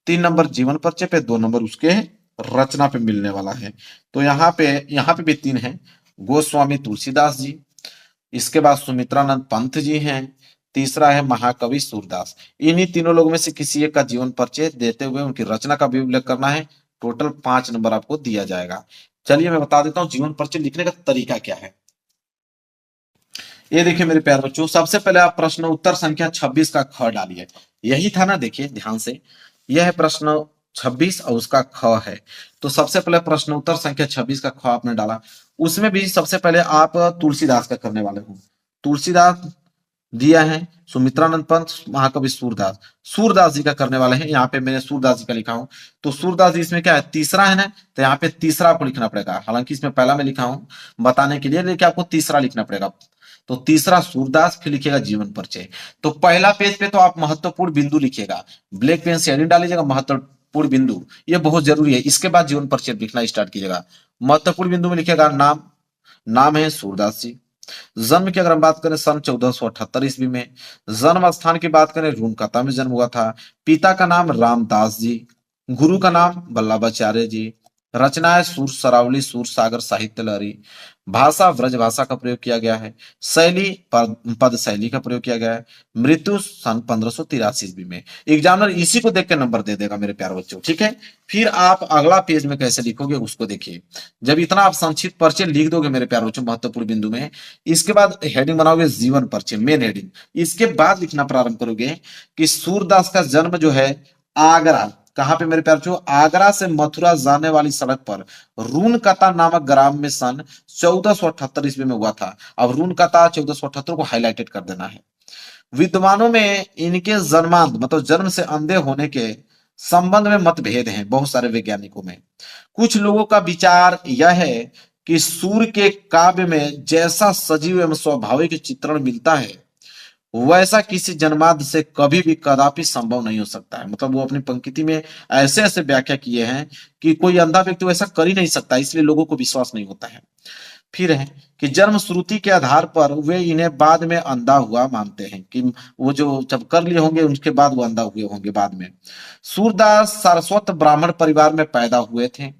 3 नंबर जीवन परिचय पे, 2 नंबर उसके रचना पे मिलने वाला है। तो यहाँ पे भी 3 है, गोस्वामी तुलसीदास जी, इसके बाद सुमित्रानंद पंत जी हैं, तीसरा है महाकवि सूरदास। इन्हीं तीनों लोगों में से किसी एक का जीवन परिचय देते हुए उनकी रचना का भी उल्लेख करना है। टोटल 5 नंबर आपको दिया जाएगा। चलिए मैं बता देता हूँ जीवन परिचय लिखने का तरीका क्या है। ये देखिए मेरे प्यारे बच्चों, सबसे पहले आप प्रश्न उत्तर संख्या 26 का ख डालिए। यही था ना, देखिए ध्यान से, यह है प्रश्न 26 और उसका ख है। तो सबसे पहले प्रश्न उत्तर संख्या 26 का ख आपने डाला, उसमें भी सबसे पहले आप तुलसीदास का करने वाले हो। तुलसीदास दिया है, सुमित्रानंद पंत, महाकवि सूरदास, सूरदास जी का करने वाले हैं। यहाँ पे मैंने सूरदास जी का लिखा हूं। तो सूरदास जी इसमें क्या है, तीसरा है ना, तो यहाँ पे तीसरा आपको लिखना पड़ेगा। हालांकि इसमें पहला मैं लिखा हूं बताने के लिए, लेकिन आपको तीसरा लिखना पड़ेगा। तो तीसरा सूरदास, फिर लिखिएगा जीवन परिचय। तो पहला पेज पे तो आप महत्वपूर्ण बिंदु लिखिएगा, ब्लैक पेन से हेडिंग डालीजिएगा महत्वपूर्ण बिंदु, ये बहुत जरूरी है। इसके बाद जीवन परिचय लिखना स्टार्ट कीजिएगा। महत्वपूर्ण बिंदु में लिखिएगा नाम, नाम है सूरदास जी। जन्म की अगर हम बात करें सन 1478 ईस्वी में। जन्म स्थान की बात करें रूमकता में जन्म हुआ था। पिता का नाम रामदास जी। गुरु का नाम वल्लभाचार्य जी। रचनाएं सूर सरावली, सूर सागर, साहित्य लहरी। भाषा ब्रज भाषा का प्रयोग किया गया है। शैली पद शैली का प्रयोग किया गया है। मृत्यु सन 1583 ईस्वी में। एग्जामिनर इसी को देख के नंबर दे देगा मेरे प्यारे बच्चों, ठीक है। फिर आप अगला पेज में कैसे लिखोगे उसको देखिए। जब इतना आप संक्षिप्त परिचय लिख दोगे मेरे प्यारे बच्चों महत्वपूर्ण बिंदु में, इसके बाद हेडिंग बनाओगे जीवन परिचय, मेन हेडिंग। इसके बाद लिखना प्रारंभ करोगे कि सूरदास का जन्म जो है आगरा, कहां पे मेरे प्यारे बच्चों, आगरा से मथुरा जाने वाली सड़क पर रूनकता नामक ग्राम में सन 1478 ईस्वी में हुआ था। अब रूनकता 1478 को हाईलाइटेड कर देना है। विद्वानों में इनके जन्मांत मतलब जन्म से अंधे होने के संबंध में मतभेद हैं बहुत सारे वैज्ञानिकों में। कुछ लोगों का विचार यह है कि सूर्य के काव्य में जैसा सजीव एवं स्वाभाविक चित्रण मिलता है वैसा किसी जन्माद्य से कभी भी कदापि संभव नहीं हो सकता है। मतलब वो अपनी पंक्ति में ऐसे ऐसे व्याख्या किए हैं कि कोई अंधा व्यक्ति वैसा कर ही नहीं सकता, इसलिए लोगों को विश्वास नहीं होता है। फिर है कि जन्म श्रुति के आधार पर वे इन्हें बाद में अंधा हुआ मानते हैं, कि वो जो जब कर लिए होंगे उसके बाद वो अंधा हुए होंगे बाद में। सूरदास सारस्वत ब्राह्मण परिवार में पैदा हुए थे,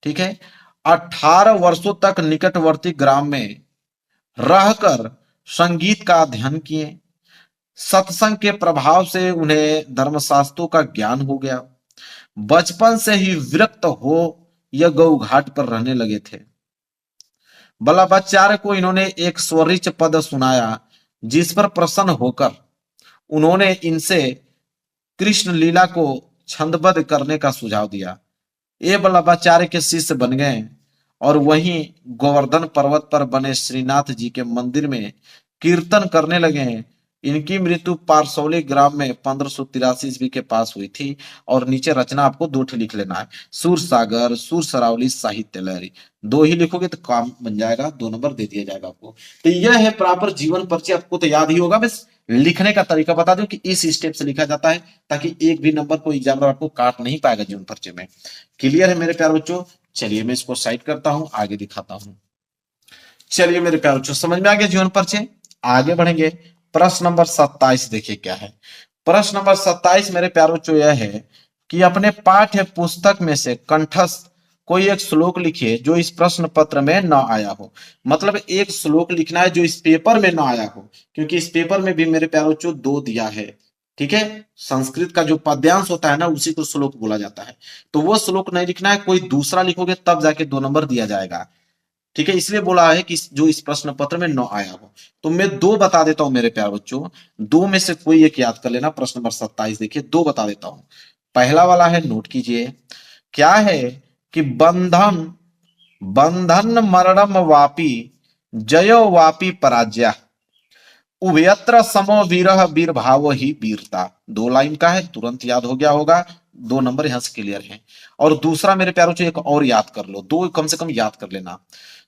ठीक है। 18 वर्षों तक निकटवर्ती ग्राम में रहकर संगीत का अध्ययन किए। सत्संग के प्रभाव से उन्हें धर्मशास्त्रों का ज्ञान हो गया। बचपन से ही विरक्त हो यह गौ घाट पर रहने लगे थे। वल्लभाचार्य को इन्होंने एक स्वरिच पद सुनाया, जिस पर प्रसन्न होकर उन्होंने इनसे कृष्ण लीला को छंदबद्ध करने का सुझाव दिया। ये वल्लभाचार्य के शिष्य बन गए और वहीं गोवर्धन पर्वत पर बने श्रीनाथ जी के मंदिर में कीर्तन करने लगे। इनकी मृत्यु पारसौली ग्राम में 1583 ईस्वी के पास हुई थी। और नीचे रचना आपको दो लिख लेना है, सूर सागर, सूर सरावली, साहित्य लहरी। दो ही लिखोगे तो काम बन जाएगा, 2 नंबर दे दिया जाएगा आपको। तो यह है प्रॉपर जीवन परिचय, आपको तो याद ही होगा, बस लिखने का तरीका बता दूं कि इस स्टेप से लिखा जाता है, ताकि एक भी नंबर को एग्जामिनर आपको काट नहीं पाएगा जीवन परिचय में। क्लियर है मेरे प्यारे बच्चों? चलिए मैं इसको साइड करता हूं, आगे दिखाता हूं। चलिए मेरे प्यारे बच्चों, समझ में आ गया जीवन परिचय। आगे बढ़ेंगे। प्रश्न नंबर 27 देखिए क्या है। प्रश्न नंबर 27 मेरे प्यारे बच्चों यह है कि अपने पाठ्य पुस्तक में से कंठस्थ कोई एक श्लोक लिखिए जो इस प्रश्न पत्र में न आया हो। मतलब एक श्लोक लिखना है जो इस पेपर में न आया हो, क्योंकि इस पेपर में भी मेरे प्यारे बच्चों 2 दिया है, ठीक है। संस्कृत का जो पद्यांश होता है ना, उसी को श्लोक बोला जाता है। तो वो श्लोक नहीं लिखना है, कोई दूसरा लिखोगे तब जाके 2 नंबर दिया जाएगा, ठीक है। इसलिए बोला है कि जो इस प्रश्न पत्र में न आया हो। तो मैं 2 बता देता हूं मेरे प्यारे बच्चों, 2 में से कोई एक याद कर लेना। प्रश्न नंबर 27 देखिए, 2 बता देता हूं। पहला वाला है, नोट कीजिए, क्या है कि बंधन बंधन मरणम वापी जयो वापी पराजय उभयत्र समो वीरः वीर भाव ही वीरता। 2 लाइन का है, तुरंत याद हो गया होगा, 2 नंबर यहां से क्लियर है। और दूसरा मेरे प्यारों से एक और याद कर लो, 2 कम से कम याद कर लेना।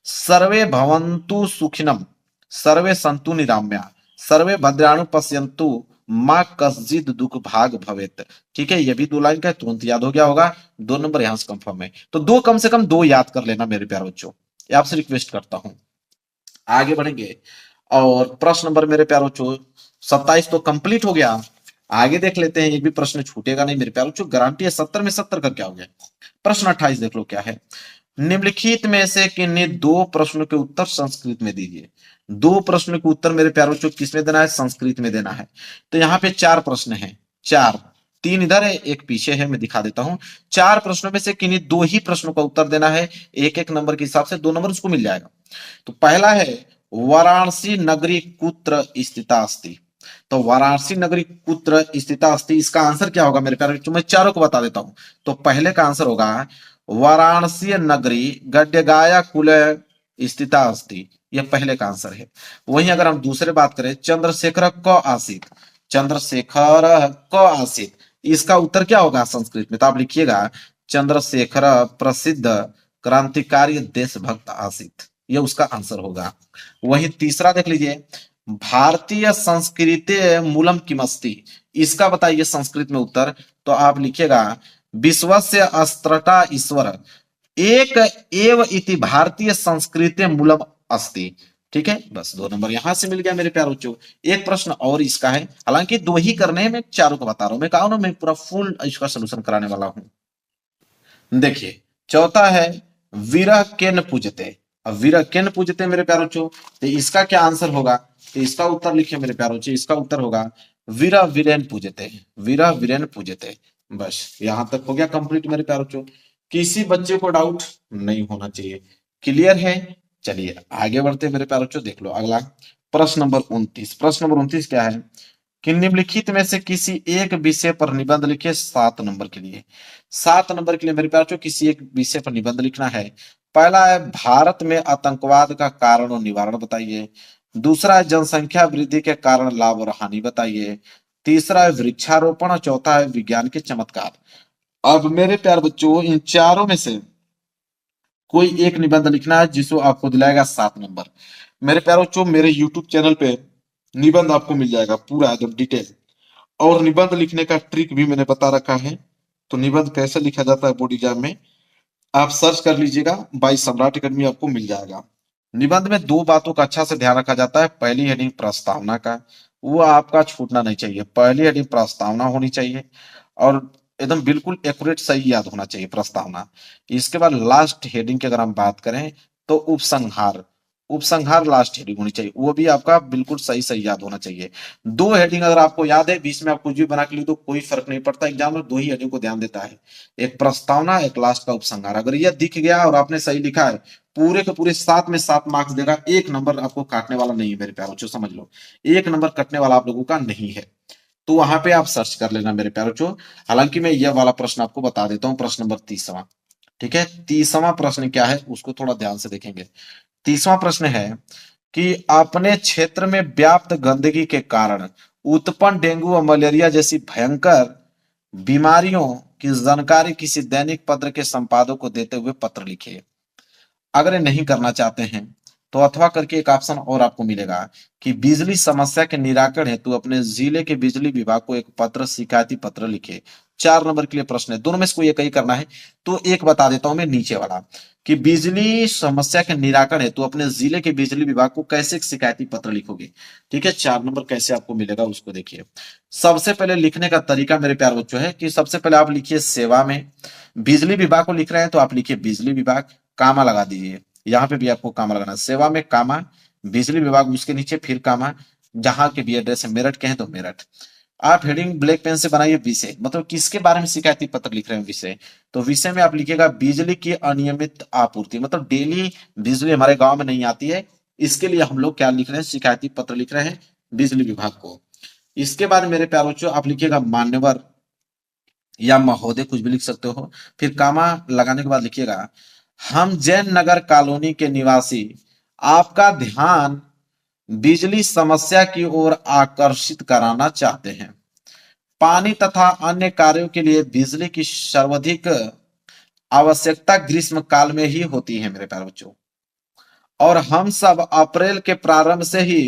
सर्वे भवन्तु सुखिनम सर्वे सन्तु निराम्या सर्वे भद्राणु पश्यन्तु मां कश्चित् दुख भाग भवेत। ठीक है, ये भी 2 लाइन का है, तुरंत याद हो गया होगा, 2 नंबर यहां से कंफर्म है। तो 2 कम से कम 2 याद कर लेना मेरे प्यारे बच्चों, ये आपसे रिक्वेस्ट करता हूं। आगे बढ़ेंगे। और प्रश्न नंबर मेरे प्यारे बच्चों 27 तो कंप्लीट हो गया। आगे देख लेते हैं, एक भी प्रश्न छूटेगा नहीं मेरे प्यारे बच्चों, गारंटी है। 70 में 70 का क्या हो गया। प्रश्न 28 देख लो क्या है। निम्नलिखित में से किन्हीं 2 प्रश्नों के उत्तर संस्कृत में दीजिए। 2 प्रश्नों के उत्तर मेरे प्यारे बच्चों किसमें देना है, संस्कृत में देना है। तो यहाँ पे 4 प्रश्न हैं, 4, 3 इधर है, 1 पीछे है, मैं दिखा देता हूं। 4 प्रश्नों में से किन्हीं 2 ही प्रश्नों का उत्तर देना है, 1-1 नंबर के हिसाब से 2 नंबर उसको मिल जाएगा। तो पहला है, वाराणसी नगरी कुत्र स्थिता अस्ति। तो वाराणसी नगरी कुत्र स्थिता अस्ति, इसका आंसर क्या होगा मेरे प्यारे बच्चों, मैं चारों को बता देता हूं। तो पहले का आंसर होगा वाराणसी नगरी गड्यगाया कुल स्थिता अस्ति, यह पहले का आंसर है। वहीं अगर हम दूसरे बात करें, चंद्रशेखर क आसित, चंद्रशेखर क आसित, इसका उत्तर क्या होगा संस्कृत में, तो आप लिखिएगा चंद्रशेखर प्रसिद्ध क्रांतिकारी देशभक्त आसित, यह उसका आंसर होगा। वहीं तीसरा देख लीजिए, भारतीय संस्कृति मूलम किमस्ति, इसका बताइए संस्कृत में उत्तर। तो आप लिखिएगा विश्वस्य अस्त्रटा ईश्वर एक एव इति भारतीय संस्कृति मूलम अस्ति। ठीक है, बस 2 नंबर यहां से मिल गया मेरे प्यारे बच्चों। एक प्रश्न और इसका है, हालांकि 2 ही करने हैं, मैं चारों को बता रहा हूं। मैं कहा ना, मैं पूरा फुल इसका सोल्यूशन कराने वाला हूं। देखिए चौथा है वीरा केन पूजते। अब वीरा केन पूजते मेरे प्यारो बच्चों, तो इसका क्या आंसर होगा? तो इसका उत्तर लिखिए मेरे प्यारो बच्चों, इसका उत्तर होगा वीरा वीरेन पूजते। वीरा वीरेन पूजते। बस यहां तक हो गया कंप्लीट मेरे प्यारो बच्चों। किसी बच्चे को डाउट नहीं होना चाहिए। क्लियर है? चलिए आगे बढ़ते हैं मेरे प्यारो बच्चों। देख लो अगला प्रश्न नंबर 29। प्रश्न नंबर 29 क्या है कि निम्नलिखित में से किसी एक विषय पर निबंध लिखिए 7 नंबर के लिए। 7 नंबर के लिए मेरे प्यार किसी एक विषय पर निबंध लिखना है। पहला है भारत में आतंकवाद का कारण और निवारण बताइए। दूसरा है जनसंख्या वृद्धि के कारण लाभ और हानि बताइए। तीसरा है वृक्षारोपण और चौथा है विज्ञान के चमत्कार। अब मेरे प्यार बच्चों इन चारों में से कोई एक निबंध लिखना है जिसको आपको दिलाएगा 7 नंबर। मेरे प्यारे बच्चों मेरे यूट्यूब चैनल पे निबंध आपको मिल जाएगा पूरा एकदम डिटेल, और निबंध लिखने का ट्रिक भी मैंने बता रखा है। तो निबंध कैसे लिखा जाता है बोर्ड एग्जाम में आप सर्च कर लीजिएगा, बाई सम्राट अकेडमी आपको मिल जाएगा। निबंध में दो बातों का अच्छा से ध्यान रखा जाता है। पहली हेडिंग प्रस्तावना का, वो आपका छूटना नहीं चाहिए। पहली हेडिंग प्रस्तावना होनी चाहिए और एकदम बिल्कुल एक्यूरेट सही याद होना चाहिए प्रस्तावना। इसके बाद लास्ट हेडिंग की अगर हम बात करें तो उपसंहार। उपसंहार लास्ट हेडिंग होनी चाहिए, वो भी आपका बिल्कुल सही सही याद होना चाहिए। दो हेडिंग अगर आपको याद है, बीच में आप कुछ भी बना के लिख दो कोई फर्क नहीं पड़ता, एग्जाम में दो ही हेडिंग को ध्यान देता है, एक प्रस्तावना एक लास्ट का उपसंहार। अगर यह दिख गया और आपने सही लिखा है, पूरे के पूरे 7 में 7 मार्क्स देगा। 1 नंबर आपको काटने वाला नहीं है मेरे प्यारों, जो समझ लो 1 नंबर कटने वाला आप लोगों का नहीं है। तो वहां पे आप सर्च कर लेना मेरे प्यारों चो। हालांकि मैं यह वाला प्रश्न आपको बता देता हूँ, प्रश्न नंबर 30वां। ठीक है, 30वां प्रश्न क्या है उसको थोड़ा ध्यान से देखेंगे। 30वां प्रश्न है कि अपने क्षेत्र में व्याप्त गंदगी के कारण उत्पन्न डेंगू और मलेरिया जैसी भयंकर बीमारियों की जानकारी किसी दैनिक पत्र के संपादक को देते हुए पत्र लिखे। अगर ये नहीं करना चाहते हैं तो अथवा करके एक ऑप्शन और आपको मिलेगा कि बिजली समस्या के निराकरण हेतु अपने जिले के बिजली विभाग को एक पत्र शिकायती पत्र लिखे। 4 नंबर के लिए प्रश्न है, दोनों में से कोई एक ही करना है। तो एक बता देता हूं मैं नीचे वाला कि बिजली समस्या के निराकरण हेतु अपने जिले के बिजली विभाग को कैसे एक शिकायती पत्र लिखोगे। ठीक है, 4 नंबर कैसे आपको मिलेगा उसको देखिए। सबसे पहले लिखने का तरीका मेरे प्यार बच्चों है कि सबसे पहले आप लिखिए सेवा में। बिजली विभाग को लिख रहे हैं तो आप लिखिए बिजली विभाग, कामा लगा दीजिए। यहाँ पे भी आपको कामा लगाना, सेवा में कामा, बिजली विभाग उसके नीचे फिर कामा, जहां के भी एड्रेस है मेरठ के हैं तो मेरठ। आप हेडिंग ब्लैक पेन से बनाइए विषय, मतलब किसके बारे में शिकायती पत्र लिख रहे हैं विषय। तो विषय में आप लिखिएगा बिजली की अनियमित आपूर्ति, मतलब डेली बिजली हमारे गांव में नहीं आती है, इसके लिए हम लोग क्या लिख रहे हैं, शिकायती पत्र लिख रहे हैं बिजली विभाग को। इसके बाद मेरे प्यारों बच्चों आप लिखिएगा मान्यवर या महोदय, कुछ भी लिख सकते हो। फिर कामा लगाने के बाद लिखिएगा हम जैन नगर कॉलोनी के निवासी आपका ध्यान बिजली समस्या की ओर आकर्षित कराना चाहते हैं। पानी तथा अन्य कार्यों के लिए बिजली की सर्वाधिक आवश्यकता ग्रीष्म काल में ही होती है मेरे प्यारे बच्चों, और हम सब अप्रैल के प्रारंभ से ही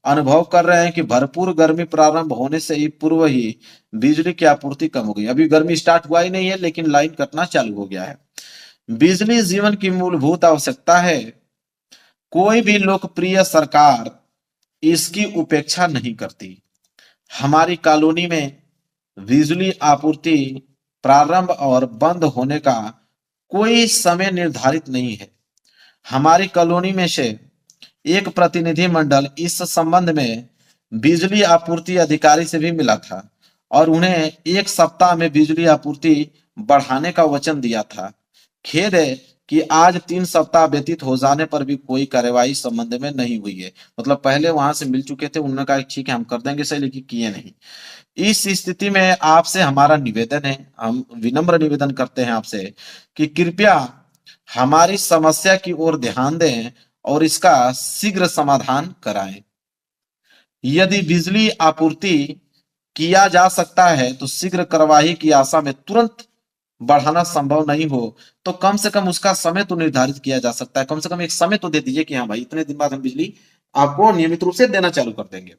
अनुभव कर रहे हैं कि भरपूर गर्मी प्रारंभ होने से ही पूर्व ही बिजली की आपूर्ति कम हो गई। अभी गर्मी स्टार्ट हुआ ही नहीं है लेकिन लाइन कटना चालू हो गया है। बिजली जीवन की मूलभूत आवश्यकता है, कोई भी लोकप्रिय सरकार इसकी उपेक्षा नहीं करती। हमारी कॉलोनी में बिजली आपूर्ति प्रारंभ और बंद होने का कोई समय निर्धारित नहीं है। हमारी कॉलोनी में से एक प्रतिनिधि मंडल इस संबंध में बिजली आपूर्ति अधिकारी से भी मिला था और उन्हें 1 सप्ताह में बिजली आपूर्ति बढ़ाने का वचन दिया था। खेद है कि आज 3 सप्ताह व्यतीत हो जाने पर भी कोई कार्यवाही संबंध में नहीं हुई है। मतलब पहले वहां से मिल चुके थे, उन्होंने कहा ठीक है हम कर देंगे सही, लेकिन किए नहीं। इस स्थिति में आपसे हमारा निवेदन है, हम विनम्र निवेदन करते हैं आपसे कि कृपया हमारी समस्या की ओर ध्यान दें और इसका शीघ्र समाधान कराएं। यदि बिजली आपूर्ति किया जा सकता है तो शीघ्र कार्यवाही की आशा में तुरंत बढ़ाना संभव नहीं हो तो कम से कम उसका समय तो निर्धारित किया जा सकता है। कम से कम एक समय तो दे दीजिए कि हाँ भाई इतने दिन बाद हम बिजली आपको नियमित रूप से देना चालू कर देंगे।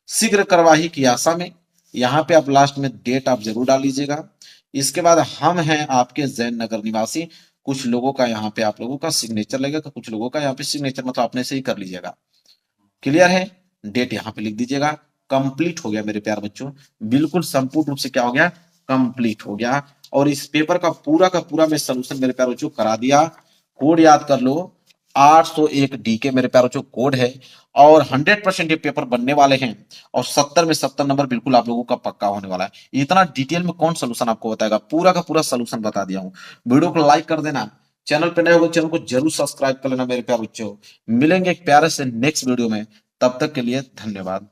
शीघ्र कार्यवाही की आशा में, यहाँ पे आप लास्ट में डेट आप जरूर डाल लीजिएगा। इसके बाद हम हैं आपके जैन नगर निवासी, कुछ लोगों का यहाँ पे आप लोगों का सिग्नेचर लगेगा, कुछ लोगों का यहाँ पे सिग्नेचर मतलब अपने से ही कर लीजिएगा। क्लियर है? डेट यहाँ पे लिख दीजिएगा। कंप्लीट हो गया मेरे प्यार बच्चों, बिल्कुल संपूर्ण रूप से क्या हो गया, कंप्लीट हो गया। और इस पेपर का पूरा मैं सोल्यूशन मेरे प्यारे बच्चों करा दिया। कोड याद कर लो, 801 डी के मेरे प्यारे बच्चों कोड है, और 100% ये पेपर बनने वाले हैं, और 70 में 70 नंबर बिल्कुल आप लोगों का पक्का होने वाला है। इतना डिटेल में कौन सोल्यूशन आपको बताएगा, पूरा का पूरा सोल्यूशन बता दिया हूँ। वीडियो को लाइक कर देना, चैनल पे नए हो चैनल को जरूर सब्सक्राइब कर लेना मेरे प्यारे बच्चों। मिलेंगे एक प्यारे से नेक्स्ट वीडियो में, तब तक के लिए धन्यवाद।